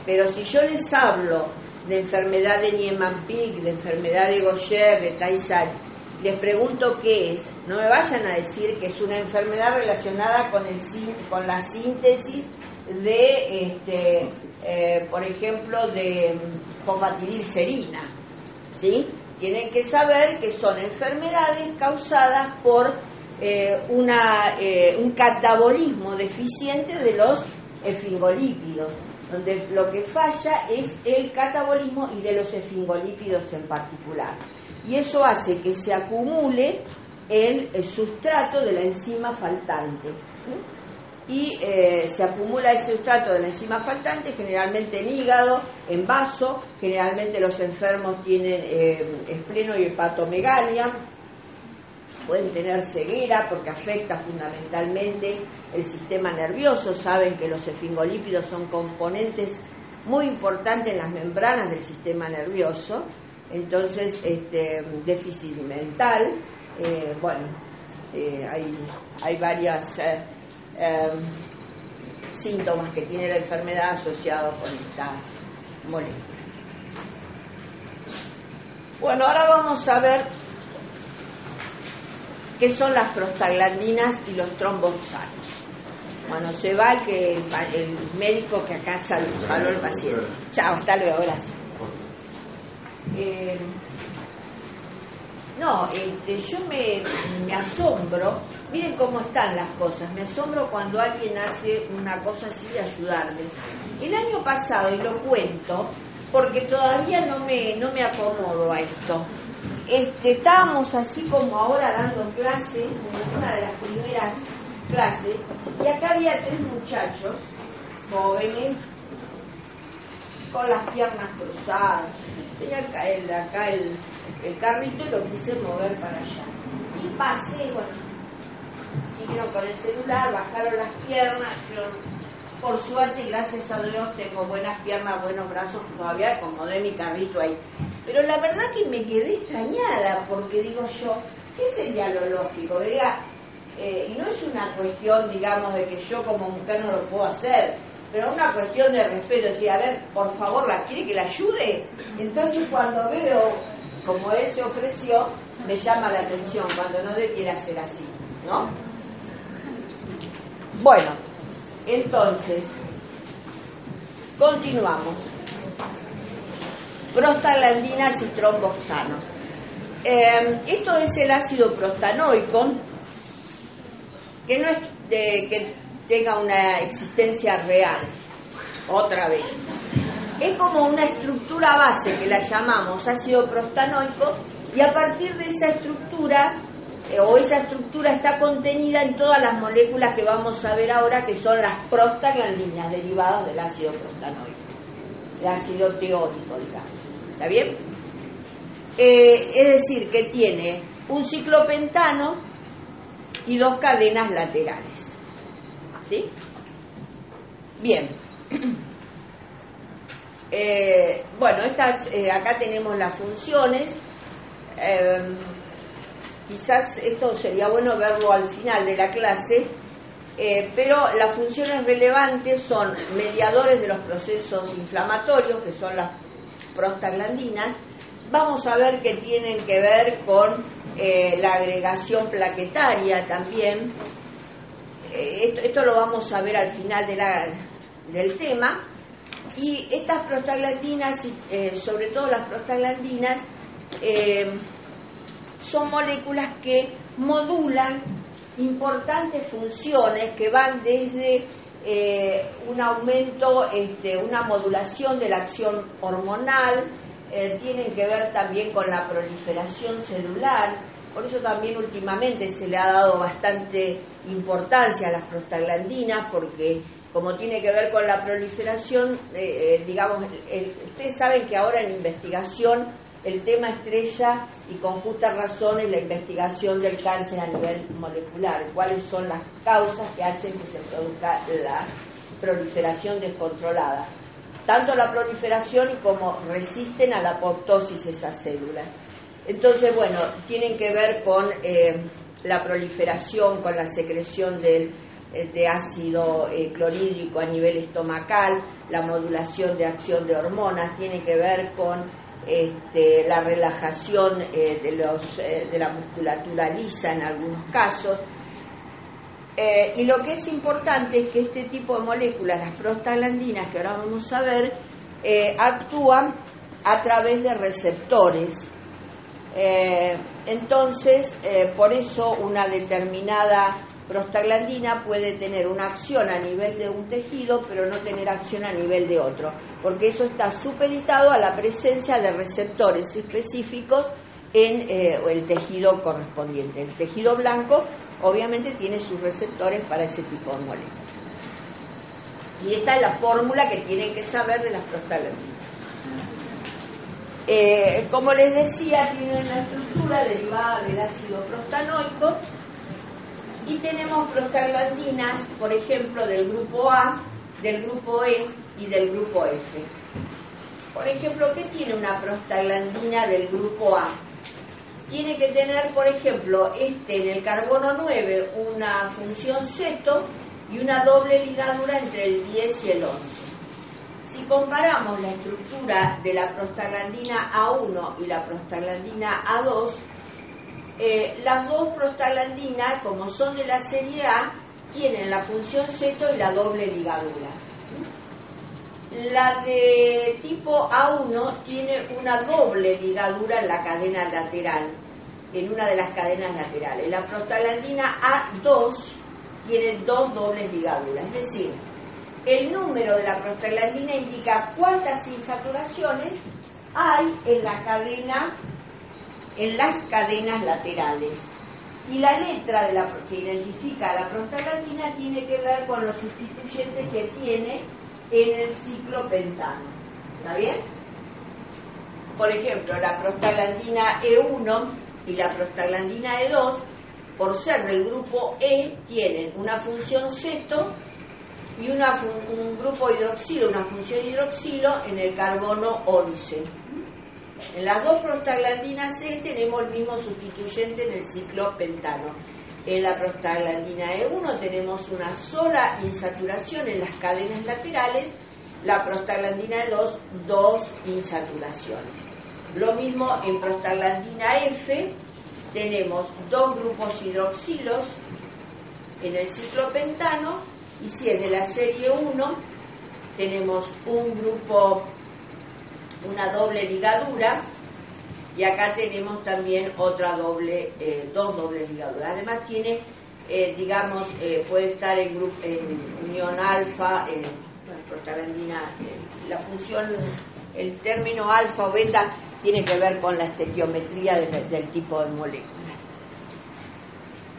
Speaker 1: Pero si yo les hablo de enfermedad de Niemann-Pick, de enfermedad de Gaucher, de Tay-Sachs, les pregunto qué es, no me vayan a decir que es una enfermedad relacionada con la síntesis de, por ejemplo, de fosfatidilcerina, ¿sí? Tienen que saber que son enfermedades causadas por un catabolismo deficiente de los esfingolípidos, donde lo que falla es el catabolismo y de los esfingolípidos en particular. Y eso hace que se acumule el sustrato de la enzima faltante. Y se acumula el sustrato de la enzima faltante generalmente en hígado, en vaso. Generalmente los enfermos tienen espleno y hepatomegalia. Pueden tener ceguera porque afecta fundamentalmente el sistema nervioso. Saben que los esfingolípidos son componentes muy importantes en las membranas del sistema nervioso. Entonces, déficit mental, hay varias síntomas que tiene la enfermedad asociados con estas moléculas. Bueno, ahora vamos a ver qué son las prostaglandinas y los tromboxanos. Bueno, se va el médico que acá saludó al paciente. Chao, hasta luego, gracias. Yo me asombro, miren cómo están las cosas, me asombro cuando alguien hace una cosa así de ayudarme. El año pasado, y lo cuento porque todavía no me acomodo a esto, estábamos así como ahora dando clase, en una de las primeras clases, y acá había 3 muchachos jóvenes con las piernas cruzadas. Tenía acá el carrito y lo quise mover para allá. Y pasé, bueno, siguieron con el celular, bajaron las piernas. Yo, por suerte y gracias a Dios, tengo buenas piernas, buenos brazos, todavía acomodé mi carrito ahí. Pero la verdad que me quedé extrañada, porque digo yo, ¿qué sería lo lógico? Diga, y no es una cuestión, digamos, de que yo como mujer no lo puedo hacer, pero una cuestión de respeto, decir, a ver, por favor, ¿quiere que la ayude? Entonces cuando veo como él se ofreció, me llama la atención, cuando no quiere hacer así, ¿no? Bueno, entonces, continuamos. Prostaglandinas y tromboxanos. Esto es el ácido prostanoico, que no es que tenga una existencia real, otra vez. Es como una estructura base que la llamamos ácido prostanoico, y a partir de esa estructura, esa estructura está contenida en todas las moléculas que vamos a ver ahora, que son las prostaglandinas derivadas del ácido prostanoico, el ácido teórico, digamos. ¿Está bien? Es decir, que tiene un ciclopentano y 2 cadenas laterales. ¿Sí? Bien. Bueno, acá tenemos las funciones. Quizás esto sería bueno verlo al final de la clase, pero las funciones relevantes son mediadores de los procesos inflamatorios, que son las prostaglandinas. Vamos a ver que tienen que ver con la agregación plaquetaria también. Esto lo vamos a ver al final del tema. Y estas prostaglandinas, sobre todo las prostaglandinas, son moléculas que modulan importantes funciones que van desde un aumento, una modulación de la acción hormonal, tienen que ver también con la proliferación celular. Por eso también últimamente se le ha dado bastante importancia a las prostaglandinas, porque como tiene que ver con la proliferación, digamos, ustedes saben que ahora en investigación el tema estrella, y con justa razón, es la investigación del cáncer a nivel molecular. ¿Cuáles son las causas que hacen que se produzca la proliferación descontrolada? Tanto la proliferación y como resisten a la apoptosis esas células. Entonces, bueno, tienen que ver con la proliferación, con la secreción de ácido clorhídrico a nivel estomacal, la modulación de acción de hormonas, tiene que ver con la relajación de la musculatura lisa en algunos casos. Y lo que es importante es que este tipo de moléculas, las prostaglandinas, que ahora vamos a ver, actúan a través de receptores. Entonces, por eso una determinada prostaglandina puede tener una acción a nivel de un tejido, pero no tener acción a nivel de otro, porque eso está supeditado a la presencia de receptores específicos en el tejido correspondiente. El tejido blanco obviamente tiene sus receptores para ese tipo de moléculas. Y esta es la fórmula que tienen que saber de las prostaglandinas. Como les decía, tienen una estructura derivada del ácido prostanoico, y tenemos prostaglandinas, por ejemplo, del grupo A, del grupo E y del grupo F. Por ejemplo, ¿qué tiene una prostaglandina del grupo A? Tiene que tener, por ejemplo, en el carbono 9 una función ceto y una doble ligadura entre el 10 y el 11. Si comparamos la estructura de la prostaglandina A1 y la prostaglandina A2, las dos prostaglandinas, como son de la serie A, tienen la función ceto y la doble ligadura. La de tipo A1 tiene una doble ligadura en la cadena lateral, en una de las cadenas laterales. La prostaglandina A2 tiene 2 dobles ligaduras, es decir, el número de la prostaglandina indica cuántas insaturaciones hay en la cadena, en las cadenas laterales. Y la letra que identifica a la prostaglandina tiene que ver con los sustituyentes que tiene en el ciclopentano. ¿Está bien? Por ejemplo, la prostaglandina E1 y la prostaglandina E2, por ser del grupo E, tienen una función ceto y un grupo hidroxilo, una función hidroxilo en el carbono 11. En las dos prostaglandinas E tenemos el mismo sustituyente en el ciclo pentano. En la prostaglandina E1 tenemos una sola insaturación en las cadenas laterales, la prostaglandina E2, 2 insaturaciones. Lo mismo en prostaglandina F, tenemos 2 grupos hidroxilos en el ciclo pentano, y si es de la serie 1, tenemos un grupo, una doble ligadura, y acá tenemos también otra doble, 2 dobles ligaduras. Además tiene, puede estar en unión alfa, prostaglandina, la función, el término alfa o beta tiene que ver con la estequiometría del tipo de molécula.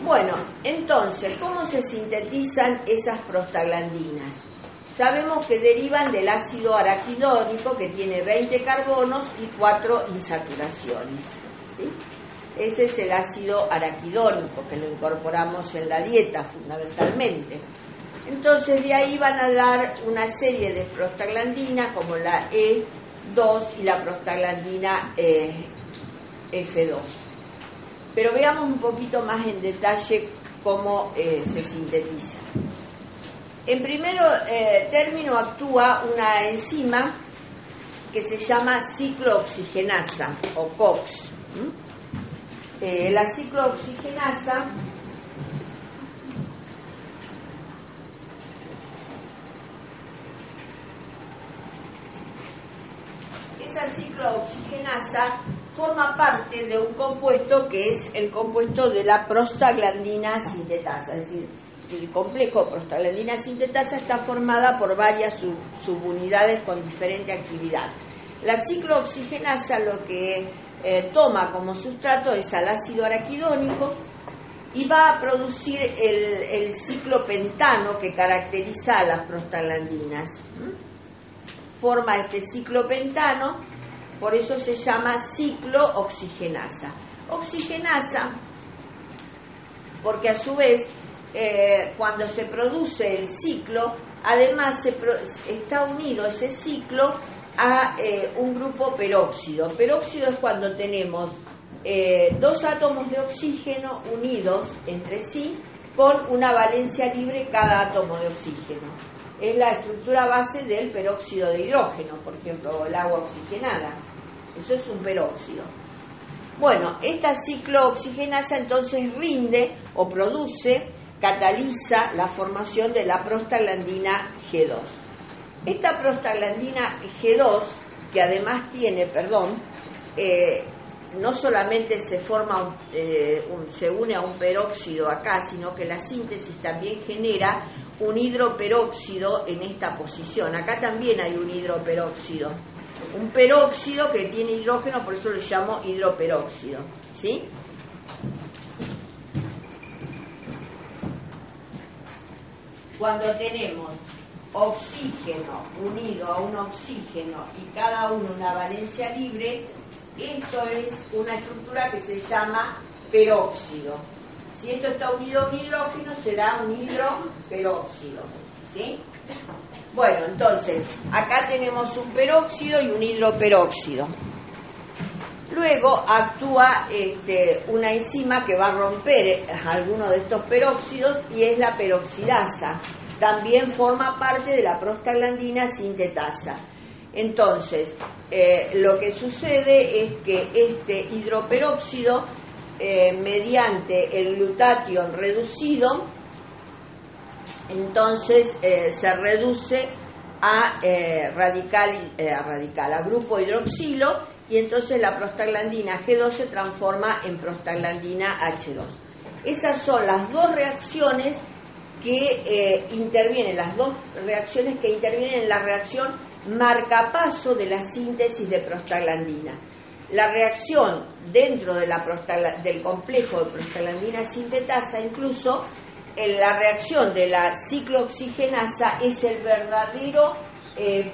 Speaker 1: Bueno, entonces, ¿cómo se sintetizan esas prostaglandinas? Sabemos que derivan del ácido araquidónico, que tiene 20 carbonos y 4 insaturaciones, ¿sí? Ese es el ácido araquidónico, que lo incorporamos en la dieta fundamentalmente. Entonces de ahí van a dar una serie de prostaglandinas como la E2 y la prostaglandina F2. Pero veamos un poquito más en detalle cómo se sintetiza. En primer término actúa una enzima que se llama ciclooxigenasa o COX. La ciclooxigenasa forma parte de un compuesto que es el compuesto de la prostaglandina sintetasa, es decir, el complejo prostaglandina sintetasa está formada por varias subunidades con diferente actividad. La ciclooxigenasa lo que toma como sustrato es al ácido araquidónico y va a producir el ciclopentano que caracteriza a las prostaglandinas. Forma este ciclopentano, por eso se llama ciclooxigenasa. Oxigenasa, porque a su vez, cuando se produce el ciclo, además está unido ese ciclo a un grupo peróxido. Peróxido es cuando tenemos 2 átomos de oxígeno unidos entre sí con una valencia libre cada átomo de oxígeno. Es la estructura base del peróxido de hidrógeno, por ejemplo, el agua oxigenada. Eso es un peróxido. Bueno, esta ciclooxigenasa entonces rinde o produce, cataliza la formación de la prostaglandina G2. Esta prostaglandina G2, que además tiene, no solamente se forma se une a un peróxido acá, sino que la síntesis también genera un hidroperóxido en esta posición. Acá también hay un hidroperóxido. Un peróxido que tiene hidrógeno, por eso lo llamo hidroperóxido, ¿sí? Cuando tenemos oxígeno unido a un oxígeno y cada uno una valencia libre, esto es una estructura que se llama peróxido. Si esto está unido a un hidrógeno, será un hidroperóxido, ¿sí? Bueno, entonces, acá tenemos un peróxido y un hidroperóxido. Luego actúa una enzima que va a romper alguno de estos peróxidos y es la peroxidasa. También forma parte de la prostaglandina sintetasa. Entonces, lo que sucede es que este hidroperóxido, mediante el glutatión reducido, entonces se reduce a grupo hidroxilo, y entonces la prostaglandina G2 se transforma en prostaglandina H2. Esas son las dos reacciones que intervienen en la reacción marcapaso de la síntesis de prostaglandina. La reacción dentro de del complejo de prostaglandina sintetasa, incluso la reacción de la ciclooxigenasa, es el verdadero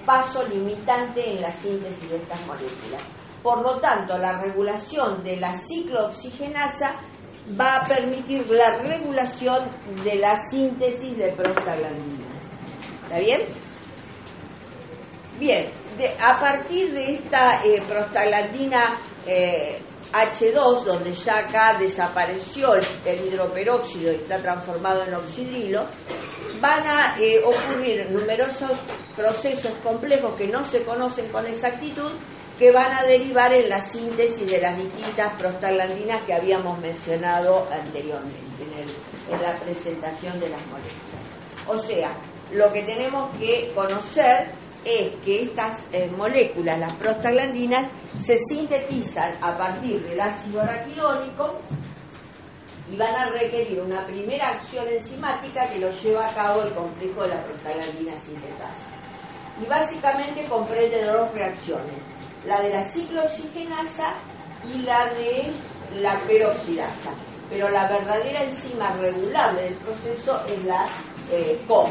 Speaker 1: paso limitante en la síntesis de estas moléculas. Por lo tanto, la regulación de la ciclooxigenasa va a permitir la regulación de la síntesis de prostaglandinas. ¿Está bien? Bien, a partir de esta prostaglandina H2, donde ya acá desapareció el hidroperóxido y está transformado en oxidrilo, van a ocurrir numerosos procesos complejos que no se conocen con exactitud, que van a derivar en la síntesis de las distintas prostaglandinas que habíamos mencionado anteriormente en la presentación de las moléculas. O sea, lo que tenemos que conocer es que estas moléculas, las prostaglandinas, se sintetizan a partir del ácido araquidónico y van a requerir una primera acción enzimática que lo lleva a cabo el complejo de la prostaglandina sintetasa. Y básicamente comprende dos reacciones, la de la ciclooxigenasa y la de la peroxidasa. Pero la verdadera enzima regulable del proceso es la COX.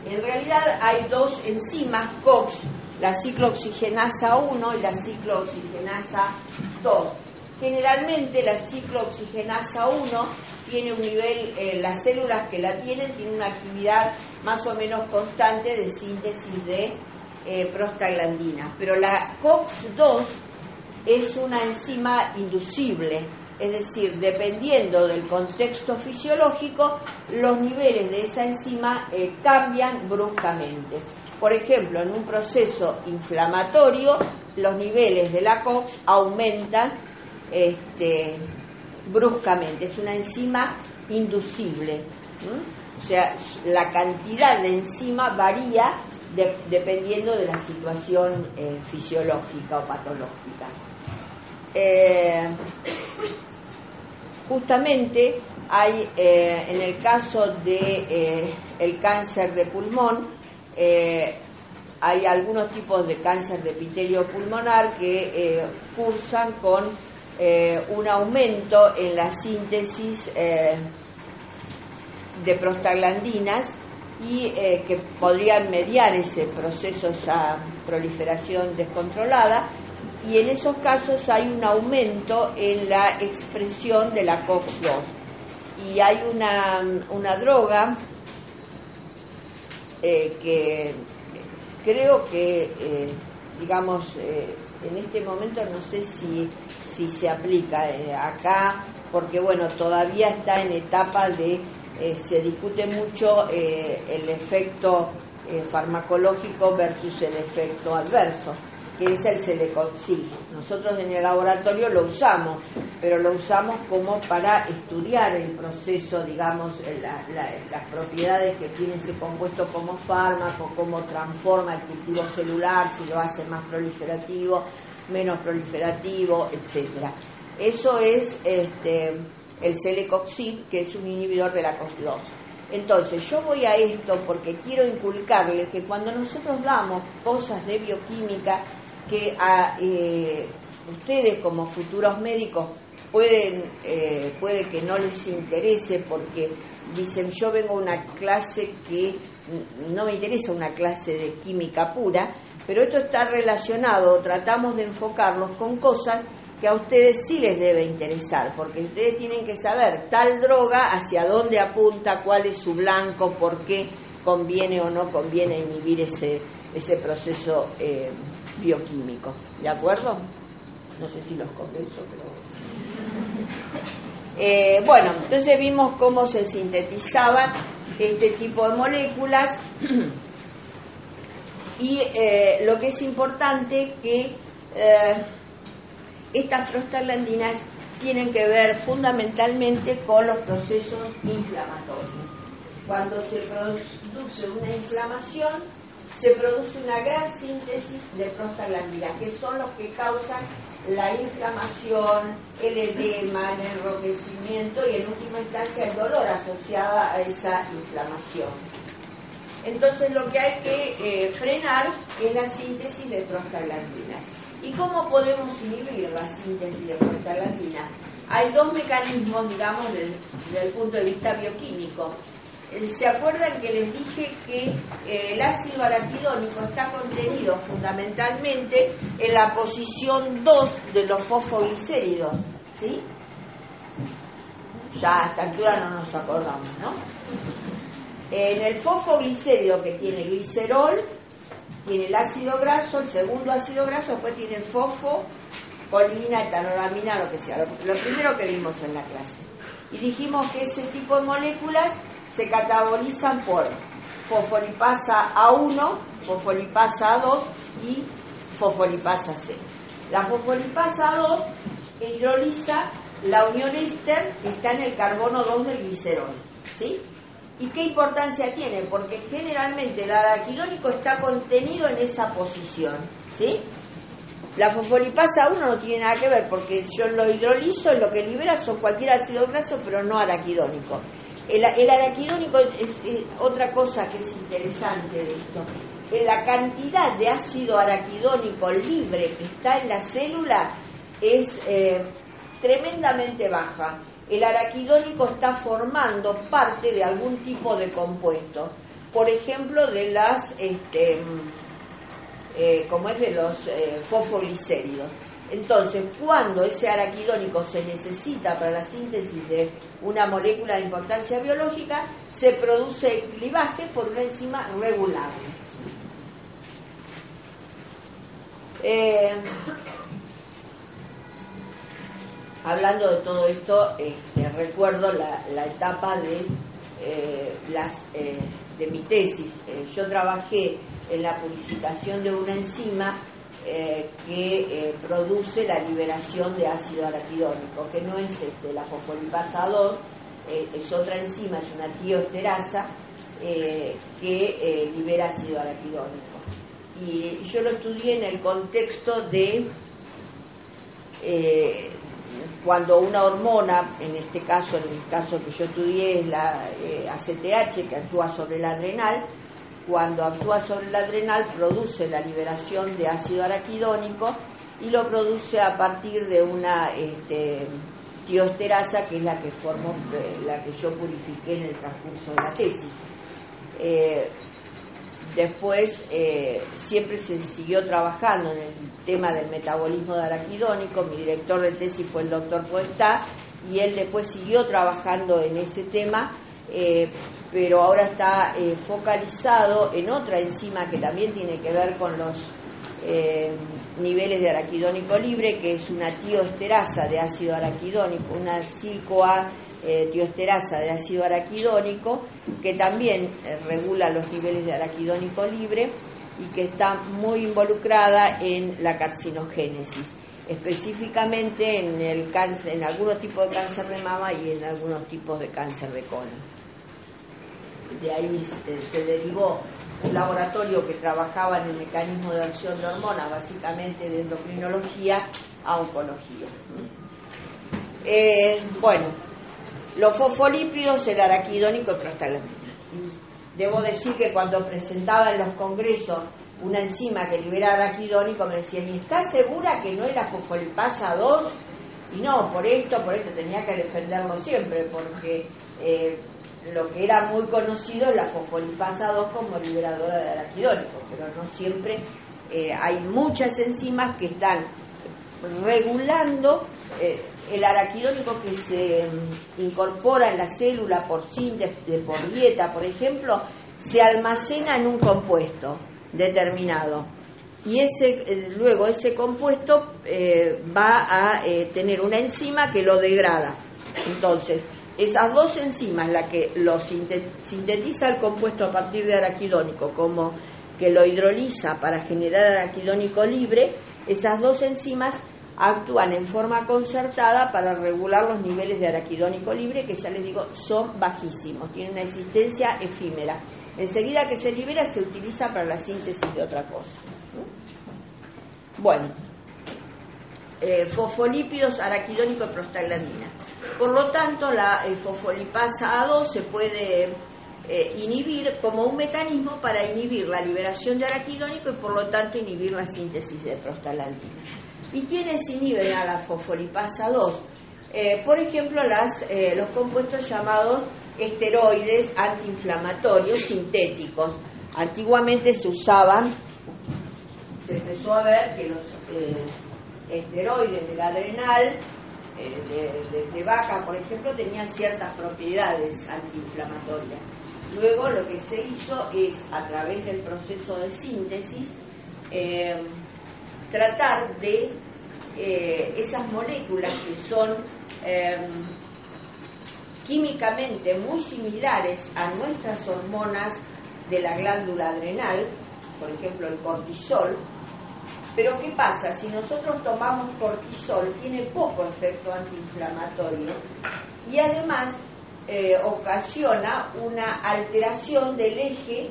Speaker 1: En realidad hay dos enzimas COX, la ciclooxigenasa 1 y la ciclooxigenasa 2. Generalmente la ciclooxigenasa 1 tiene un nivel, las células que la tienen una actividad más o menos constante de síntesis de prostaglandinas, pero la COX-2 es una enzima inducible, es decir, dependiendo del contexto fisiológico, los niveles de esa enzima cambian bruscamente. Por ejemplo, en un proceso inflamatorio, los niveles de la COX aumentan bruscamente, es una enzima inducible. O sea, la cantidad de enzima varía dependiendo de la situación fisiológica o patológica. Justamente hay, en el caso de el cáncer de pulmón, hay algunos tipos de cáncer de epitelio pulmonar que cursan con un aumento en la síntesis de prostaglandinas y que podrían mediar ese proceso, esa proliferación descontrolada, y en esos casos hay un aumento en la expresión de la COX-2 y hay una droga que creo que en este momento no sé si se aplica acá, porque bueno, todavía está en etapa de se discute mucho el efecto farmacológico versus el efecto adverso, que es el Celecoxib. Nosotros en el laboratorio lo usamos, pero lo usamos como para estudiar el proceso, digamos, las propiedades que tiene ese compuesto como fármaco, cómo transforma el cultivo celular, si lo hace más proliferativo, menos proliferativo, etcétera. Eso es el Celecoxib, que es un inhibidor de la COX-2. Entonces, yo voy a esto porque quiero inculcarles que cuando nosotros damos cosas de bioquímica que a ustedes como futuros médicos puede que no les interese, porque dicen, yo vengo a una clase que no me interesa una clase de química pura, pero esto está relacionado, tratamos de enfocarlos con cosas que a ustedes sí les debe interesar, porque ustedes tienen que saber tal droga hacia dónde apunta, cuál es su blanco, por qué conviene o no conviene inhibir ese proceso bioquímico. ¿De acuerdo? No sé si los convenzo, pero... bueno, entonces vimos cómo se sintetizaban este tipo de moléculas y lo que es importante que... estas prostaglandinas tienen que ver fundamentalmente con los procesos inflamatorios. Cuando se produce una inflamación, se produce una gran síntesis de prostaglandinas, que son los que causan la inflamación, el edema, el enrojecimiento y en última instancia el dolor asociado a esa inflamación. Entonces lo que hay que frenar es la síntesis de prostaglandinas. ¿Y cómo podemos inhibir la síntesis de prostaglandina? Hay dos mecanismos, digamos, desde el punto de vista bioquímico. ¿se acuerdan que les dije que el ácido araquidónico está contenido fundamentalmente en la posición 2 de los fosfoglicéridos? ¿Sí? Ya a esta altura no nos acordamos, ¿no? En el fosfoglicérido, que tiene glicerol, tiene el ácido graso, el segundo ácido graso, después tiene el fosfo, colina, etanolamina, lo que sea, lo primero que vimos en la clase. Y dijimos que ese tipo de moléculas se catabolizan por fosfolipasa A1, fosfolipasa A2 y fosfolipasa C. La fosfolipasa A2 hidroliza la unión éster que está en el carbono 2 del glicerol, ¿sí? ¿Y qué importancia tiene? Porque generalmente el araquidónico está contenido en esa posición, ¿sí? La fosfolipasa 1 no tiene nada que ver porque yo lo hidrolizo y lo que libera son cualquier ácido graso, pero no araquidónico. El araquidónico es otra cosa que es interesante de esto. La cantidad de ácido araquidónico libre que está en la célula es tremendamente baja. El araquidónico está formando parte de algún tipo de compuesto. Por ejemplo, de las como es de los fosfoglicéridos. Entonces, cuando ese araquidónico se necesita para la síntesis de una molécula de importancia biológica, se produce clivaje por una enzima regulable. Hablando de todo esto, recuerdo la etapa de mi tesis. Yo trabajé en la purificación de una enzima que produce la liberación de ácido araquidónico, que no es la fosfolipasa 2, es otra enzima, es una tioesterasa que libera ácido araquidónico. Y yo lo estudié en el contexto de cuando una hormona, en el caso que yo estudié es la ACTH, que actúa sobre la adrenal. Cuando actúa sobre la adrenal produce la liberación de ácido araquidónico y lo produce a partir de una tioesterasa, que es la que yo purifiqué en el transcurso de la tesis. Después siempre se siguió trabajando en el tema del metabolismo de araquidónico. Mi director de tesis fue el doctor Podestá y él después siguió trabajando en ese tema, pero ahora está focalizado en otra enzima que también tiene que ver con los niveles de araquidónico libre, que es una tioesterasa de ácido araquidónico, una 5A tioesterasa de ácido araquidónico, que también regula los niveles de araquidónico libre y que está muy involucrada en la carcinogénesis, específicamente en el cáncer, en algunos tipos de cáncer de mama y en algunos tipos de cáncer de colon. De ahí se derivó un laboratorio que trabajaba en el mecanismo de acción de hormonas, básicamente de endocrinología a oncología. Bueno, los fosfolípidos, el araquidónico y prostaglandina. Debo decir que cuando presentaba en los congresos una enzima que libera araquidónico, me decían: ¿y estás segura que no es la fosfolipasa 2? Y no, por esto, tenía que defenderlo siempre, porque lo que era muy conocido es la fosfolipasa 2 como liberadora de araquidónico, pero no siempre. Hay muchas enzimas que están regulando el araquidónico que se incorpora en la célula por síntesis, por dieta, por ejemplo, se almacena en un compuesto determinado. Y luego ese compuesto va a tener una enzima que lo degrada. Entonces, esas dos enzimas, la que lo sintetiza el compuesto a partir de araquidónico, como que lo hidroliza para generar araquidónico libre, esas dos enzimas actúan en forma concertada para regular los niveles de araquidónico libre, que ya les digo, son bajísimos, tienen una existencia efímera. Enseguida que se libera, se utiliza para la síntesis de otra cosa. Bueno, fosfolípidos, araquidónico y prostaglandina. Por lo tanto, la fosfolipasa A2 se puede inhibir como un mecanismo para inhibir la liberación de araquidónico y por lo tanto inhibir la síntesis de prostaglandina. ¿Y quiénes inhiben a la fosfolipasa 2? Por ejemplo, los compuestos llamados esteroides antiinflamatorios sintéticos. Antiguamente se empezó a ver que los esteroides del adrenal, de vaca, por ejemplo, tenían ciertas propiedades antiinflamatorias. Luego lo que se hizo es, a través del proceso de síntesis, tratar de esas moléculas que son químicamente muy similares a nuestras hormonas de la glándula adrenal, por ejemplo el cortisol. Pero ¿qué pasa? Si nosotros tomamos cortisol, tiene poco efecto antiinflamatorio y además ocasiona una alteración del eje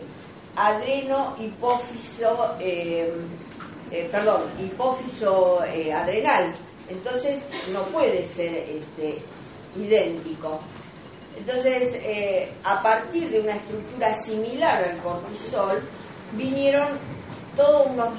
Speaker 1: hipófiso adrenal. Entonces no puede ser idéntico. Entonces, a partir de una estructura similar al cortisol, vinieron todos unos...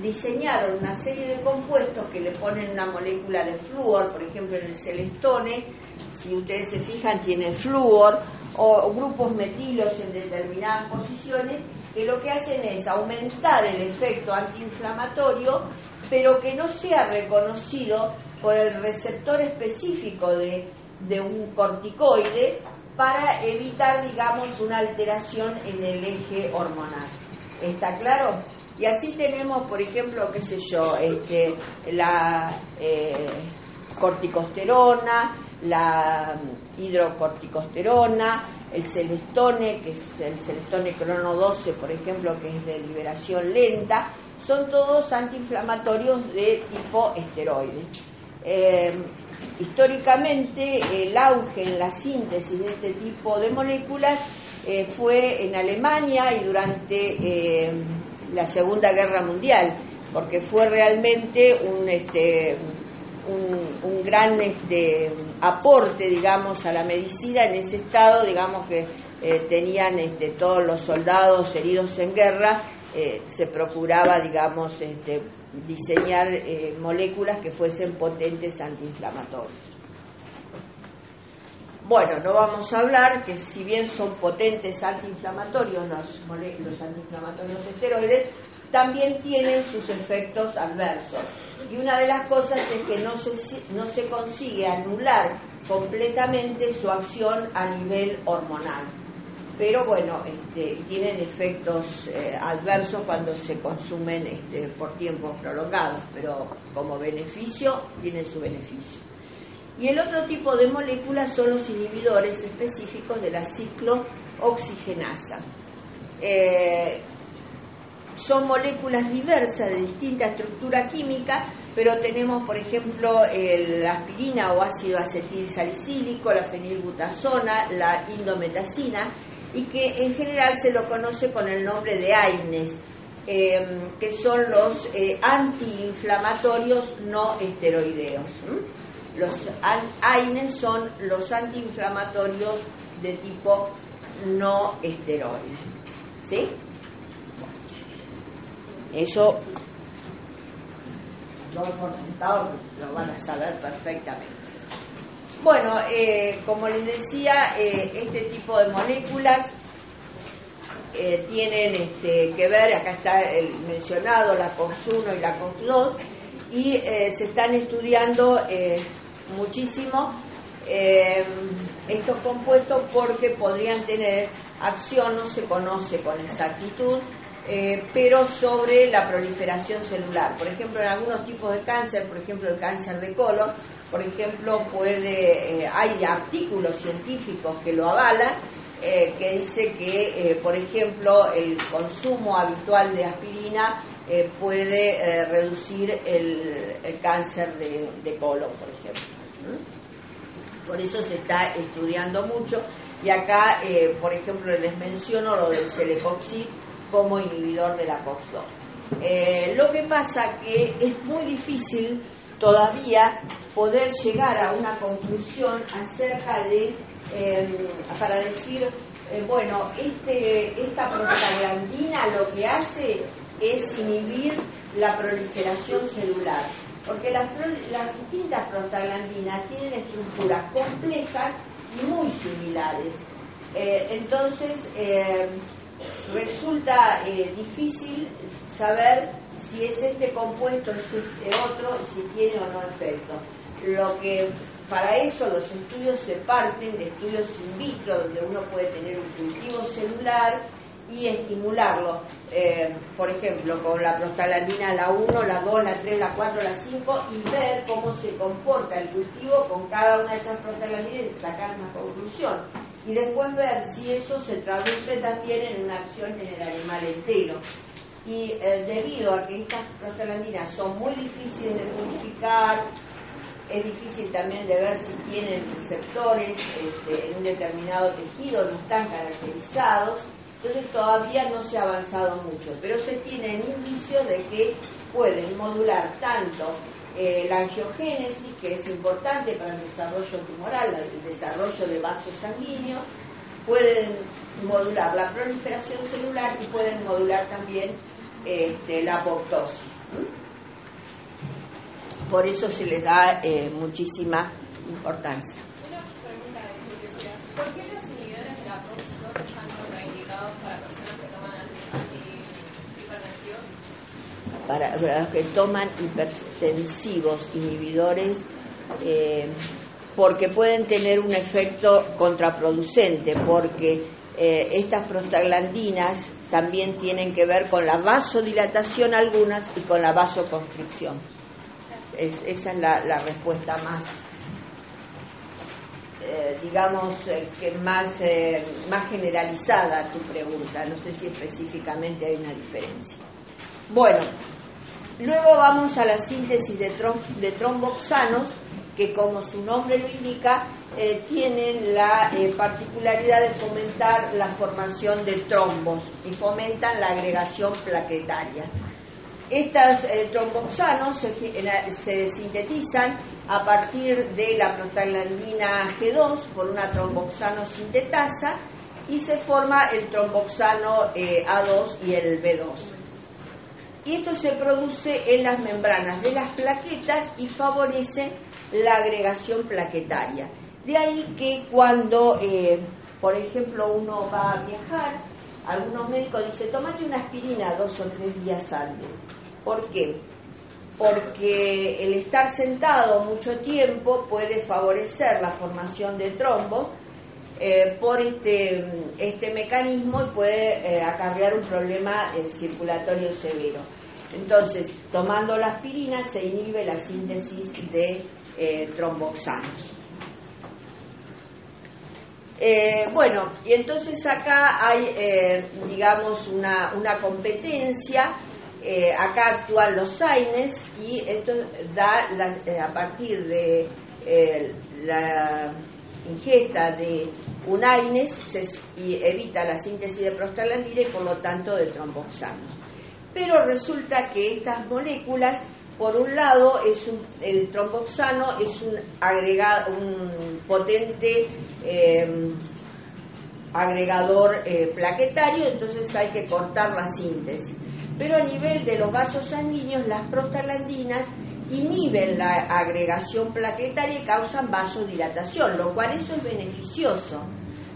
Speaker 1: diseñaron una serie de compuestos que le ponen una molécula de flúor, por ejemplo en el celestone, si ustedes se fijan, tiene flúor, o grupos metilos en determinadas posiciones, que lo que hacen es aumentar el efecto antiinflamatorio, pero que no sea reconocido por el receptor específico de un corticoide, para evitar, digamos, una alteración en el eje hormonal. ¿Está claro? Y así tenemos, por ejemplo, qué sé yo, la corticosterona, la hidrocorticosterona, el celestone, que es el celestone crono 12, por ejemplo, que es de liberación lenta, son todos antiinflamatorios de tipo esteroide. Históricamente, el auge en la síntesis de este tipo de moléculas fue en Alemania y durante la Segunda Guerra Mundial, porque fue realmente un gran aporte, digamos, a la medicina en ese estado, digamos, que tenían todos los soldados heridos en guerra, se procuraba, digamos, diseñar moléculas que fuesen potentes antiinflamatorios. Bueno, no vamos a hablar que si bien son potentes antiinflamatorios los antiinflamatorios esteroides, también tienen sus efectos adversos. Y una de las cosas es que no se consigue anular completamente su acción a nivel hormonal. Pero bueno, tienen efectos adversos cuando se consumen por tiempos prolongados, pero como beneficio, tienen su beneficio. Y el otro tipo de moléculas son los inhibidores específicos de la ciclooxigenasa. Son moléculas diversas de distinta estructura química, pero tenemos, por ejemplo, la aspirina o ácido acetil salicílico, la fenilbutazona, la indometacina, y que en general se lo conoce con el nombre de AINES, que son los antiinflamatorios no esteroideos. Los AINES son los antiinflamatorios de tipo no esteroide. ¿Sí? Eso lo por sentado, lo van a saber perfectamente. Bueno, como les decía, este tipo de moléculas tienen que ver, acá está el mencionado, la COX-1 y la COX-2, y se están estudiando muchísimo estos compuestos porque podrían tener acción, no se conoce con exactitud, pero sobre la proliferación celular. Por ejemplo, en algunos tipos de cáncer, por ejemplo el cáncer de colon, por ejemplo, hay artículos científicos que lo avalan, que dice que, por ejemplo, el consumo habitual de aspirina puede reducir el cáncer de colon, por ejemplo. Por eso se está estudiando mucho, y acá, por ejemplo, les menciono lo del celecoxib como inhibidor de la COX-2. Lo que pasa que es muy difícil todavía poder llegar a una conclusión acerca de, para decir, bueno, esta prostaglandina lo que hace es inhibir la proliferación celular, porque las distintas prostaglandinas tienen estructuras complejas muy similares. Entonces, resulta difícil saber si es este compuesto, es este otro, y si tiene o no efecto. Para eso los estudios se parten de estudios in vitro, donde uno puede tener un cultivo celular y estimularlo, por ejemplo, con la prostaglandina la 1, la 2, la 3, la 4, la 5, y ver cómo se comporta el cultivo con cada una de esas prostaglandinas y sacar una conclusión. Y después ver si eso se traduce también en una acción en el animal entero. Y debido a que estas prostaglandinas son muy difíciles de purificar, es difícil también de ver si tienen receptores en un determinado tejido, no están caracterizados, entonces todavía no se ha avanzado mucho, pero se tienen indicios de que pueden modular tanto la angiogénesis, que es importante para el desarrollo tumoral, el desarrollo de vasos sanguíneos, pueden modular la proliferación celular y pueden modular también la apoptosis. Por eso se les da muchísima importancia.
Speaker 4: Una pregunta de curiosidad. ¿Por qué los inhibidores de la APOC2 están contraindicados para personas que toman antihipertensivos?
Speaker 1: Para los que toman hipertensivos, inhibidores, porque pueden tener un efecto contraproducente, porque estas prostaglandinas también tienen que ver con la vasodilatación algunas y con la vasoconstricción. Esa es la respuesta más, que más generalizada a tu pregunta. No sé si específicamente hay una diferencia. Bueno, luego vamos a la síntesis de tromboxanos, que como su nombre lo indica, tienen la particularidad de fomentar la formación de trombos y fomentan la agregación plaquetaria. Estos tromboxanos se sintetizan a partir de la prostaglandina G2 por una tromboxano sintetasa y se forma el tromboxano A2 y el B2. Y esto se produce en las membranas de las plaquetas y favorece la agregación plaquetaria. De ahí que cuando, por ejemplo, uno va a viajar, algunos médicos dicen, tómate una aspirina 2 o 3 días antes. ¿Por qué? Porque el estar sentado mucho tiempo puede favorecer la formación de trombos por este mecanismo y puede acarrear un problema circulatorio severo. Entonces, tomando la aspirina se inhibe la síntesis de tromboxanos. Bueno, y entonces acá hay, una competencia. Acá actúan los AINES y esto da a partir de la ingesta de un AINES y evita la síntesis de prostaglandina y por lo tanto de tromboxanos. Pero resulta que estas moléculas, por un lado, el tromboxano es un potente agregador plaquetario, entonces hay que cortar la síntesis. Pero a nivel de los vasos sanguíneos, las prostaglandinas inhiben la agregación plaquetaria y causan vasodilatación, lo cual eso es beneficioso.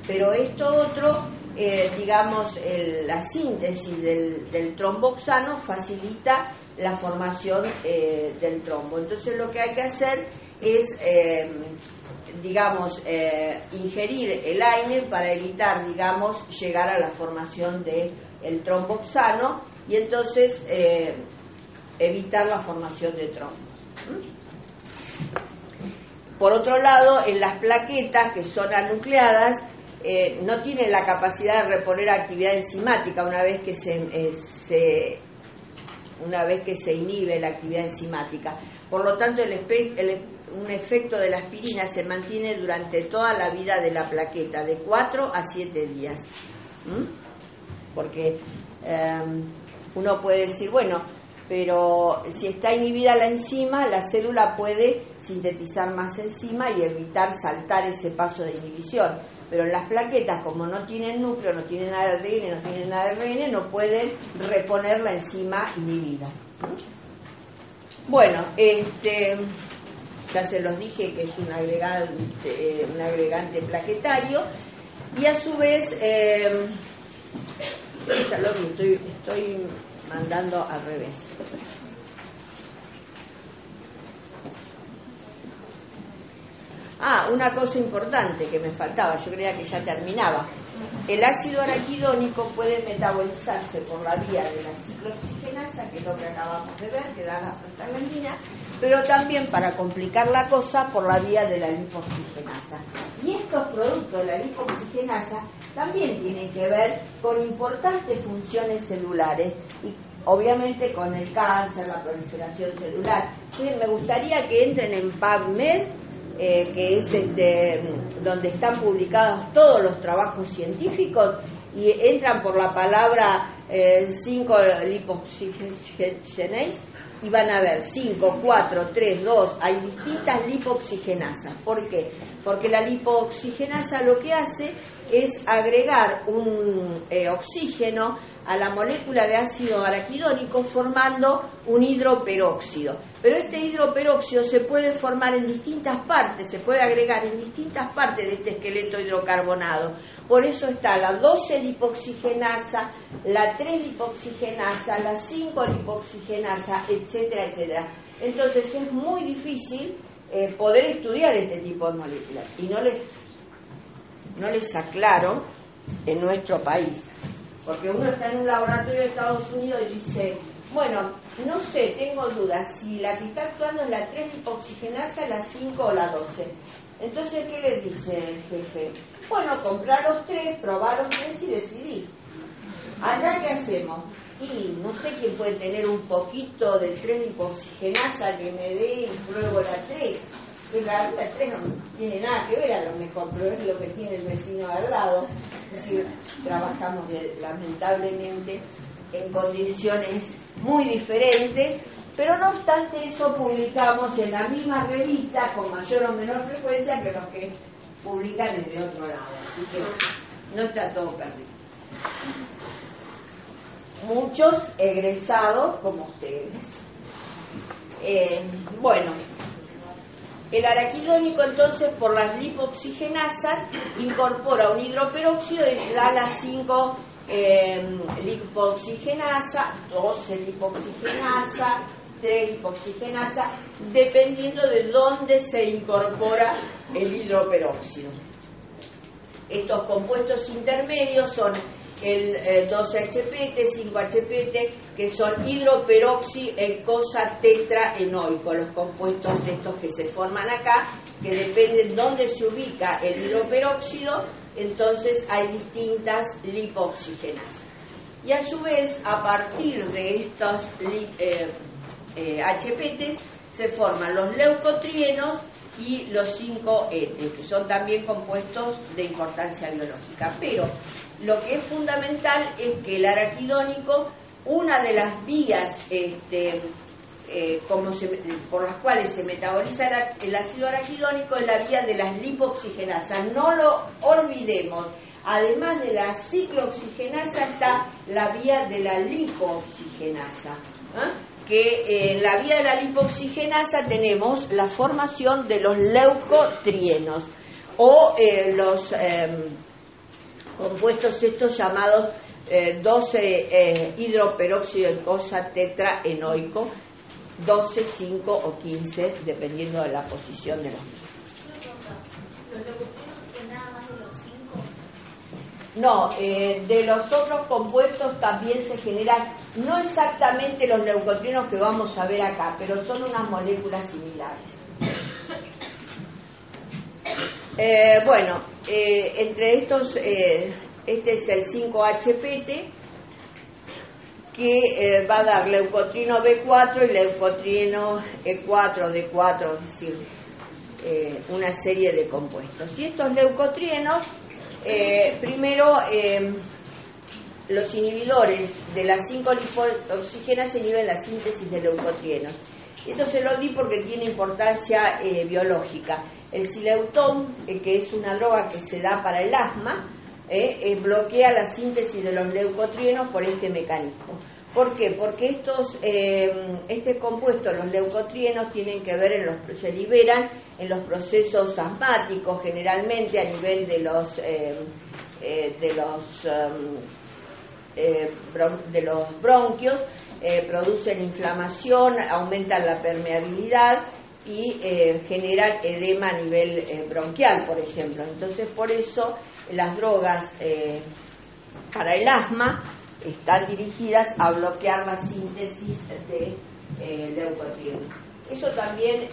Speaker 1: Pero esto otro, la síntesis del tromboxano facilita la formación del trombo. Entonces lo que hay que hacer es, ingerir el AINE para evitar, llegar a la formación del tromboxano y entonces evitar la formación de trombos. Por otro lado, en las plaquetas que son anucleadas no tienen la capacidad de reponer actividad enzimática una vez que se inhibe la actividad enzimática. Por lo tanto, un efecto de la aspirina se mantiene durante toda la vida de la plaqueta, de 4 a 7 días. Porque uno puede decir, bueno, pero si está inhibida la enzima, la célula puede sintetizar más enzima y evitar saltar ese paso de inhibición. Pero en las plaquetas, como no tienen núcleo, no tienen nada de ADN, no tienen nada de ARN, no pueden reponer la enzima inhibida. Bueno, ya se los dije que es un agregante plaquetario, y a su vez, ya lo vi, estoy mandando al revés. Una cosa importante que me faltaba, yo creía que ya terminaba. El ácido araquidónico puede metabolizarse por la vía de la ciclooxigenasa, que es lo que acabamos de ver, que da la prostaglandina, pero también, para complicar la cosa, por la vía de la lipoxigenasa. Y estos productos de la lipoxigenasa también tienen que ver con importantes funciones celulares y obviamente con el cáncer, la proliferación celular. Entonces, me gustaría que entren en PubMed, que es donde están publicados todos los trabajos científicos, y entran por la palabra 5-lipoxygenase y van a ver 5, 4, 3, 2, hay distintas lipoxigenasas. ¿Por qué? Porque la lipoxigenasa lo que hace es agregar un oxígeno a la molécula de ácido araquidónico formando un hidroperóxido. Pero este hidroperóxido se puede formar en distintas partes, se puede agregar en distintas partes de este esqueleto hidrocarbonado. Por eso está la 12-lipoxigenasa, la 3-lipoxigenasa, la 5-lipoxigenasa, etcétera, etcétera. Entonces es muy difícil poder estudiar este tipo de moléculas. Y no les aclaro en nuestro país, porque uno está en un laboratorio de Estados Unidos y dice, bueno, no sé, tengo dudas si la que está actuando es la 3-lipoxigenasa, la 5 o la 12. Entonces, ¿qué le dice el jefe? Bueno, comprar los 3, probar los 3 y decidir. Acá, ¿qué hacemos? Y no sé quién puede tener un poquito de 3-lipoxigenasa que me dé y pruebo la 3. Que la 3 no tiene nada que ver a lo mejor, pero es lo que tiene el vecino de al lado. Es decir, trabajamos lamentablemente en condiciones muy diferentes, pero no obstante eso publicamos en la misma revista con mayor o menor frecuencia que los que publican desde otro lado, así que no está todo perdido. Muchos egresados como ustedes. Bueno, el araquidónico entonces por las lipoxigenasas incorpora un hidroperóxido y da la 5 lipoxigenasa, 12 lipoxigenasa, 3 lipoxigenasa, dependiendo de dónde se incorpora el hidroperóxido. Estos compuestos intermedios son el 12-HPT, 5-HPT, que son hidroperoxiecosa tetraenoico, los compuestos estos que se forman acá, que dependen de dónde se ubica el hidroperóxido, entonces hay distintas lipoxigenasas. Y a su vez, a partir de estos HPT, se forman los leucotrienos y los 5-ET, que son también compuestos de importancia biológica. Pero lo que es fundamental es que el araquidónico, una de las vías por las cuales se metaboliza el ácido araquidónico es la vía de las lipoxigenasas. No lo olvidemos. Además de la ciclooxigenasa está la vía de la lipoxigenasa, que en la vía de la lipoxigenasa tenemos la formación de los leucotrienos o los compuestos estos llamados 12 hidroperoxiecosa tetraenoico, 12, 5 o 15, dependiendo de la posición de los mismos.
Speaker 2: ¿Los leucotrienos que nada más de los 5?
Speaker 1: No, de los otros compuestos también se generan, no exactamente los leucotrienos que vamos a ver acá, pero son unas moléculas similares. Bueno, entre estos, este es el 5-HPT, que va a dar leucotrieno B4 y leucotrieno E4, D4, es decir, una serie de compuestos. Y estos leucotrienos, primero, los inhibidores de las 5-lipoxigenasas inhiben la síntesis de leucotrienos. Esto se lo di porque tiene importancia biológica. El Xileuton, que es una droga que se da para el asma, bloquea la síntesis de los leucotrienos por este mecanismo. ¿Por qué? Porque este compuesto, los leucotrienos, tienen que ver, se liberan en los procesos asmáticos, generalmente a nivel de los bronquios, producen inflamación, aumentan la permeabilidad y generan edema a nivel bronquial, por ejemplo. Entonces, por eso las drogas para el asma están dirigidas a bloquear la síntesis de leucotrienos. Eso también,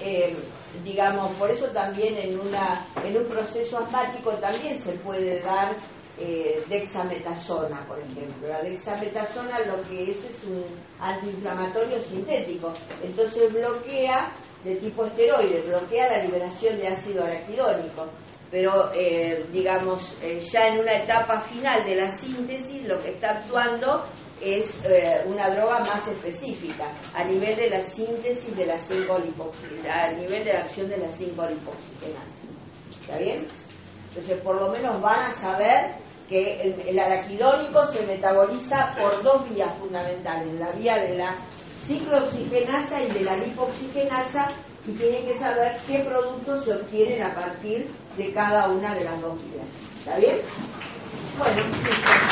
Speaker 1: por eso también en un proceso asmático también se puede dar dexametasona, por ejemplo. La dexametasona lo que es un antiinflamatorio sintético, entonces bloquea, de tipo esteroide, bloquea la liberación de ácido araquidónico, pero ya en una etapa final de la síntesis lo que está actuando es una droga más específica a nivel de la síntesis de la 5-lipoxigenasa, a nivel de la acción de la 5-lipoxigenasa. ¿Está bien? Entonces, por lo menos van a saber que el araquidónico se metaboliza por dos vías fundamentales, la vía de la ciclooxigenasa y de la lipoxigenasa, y tienen que saber qué productos se obtienen a partir de cada una de las dos vías. ¿Está bien? Bueno, listo.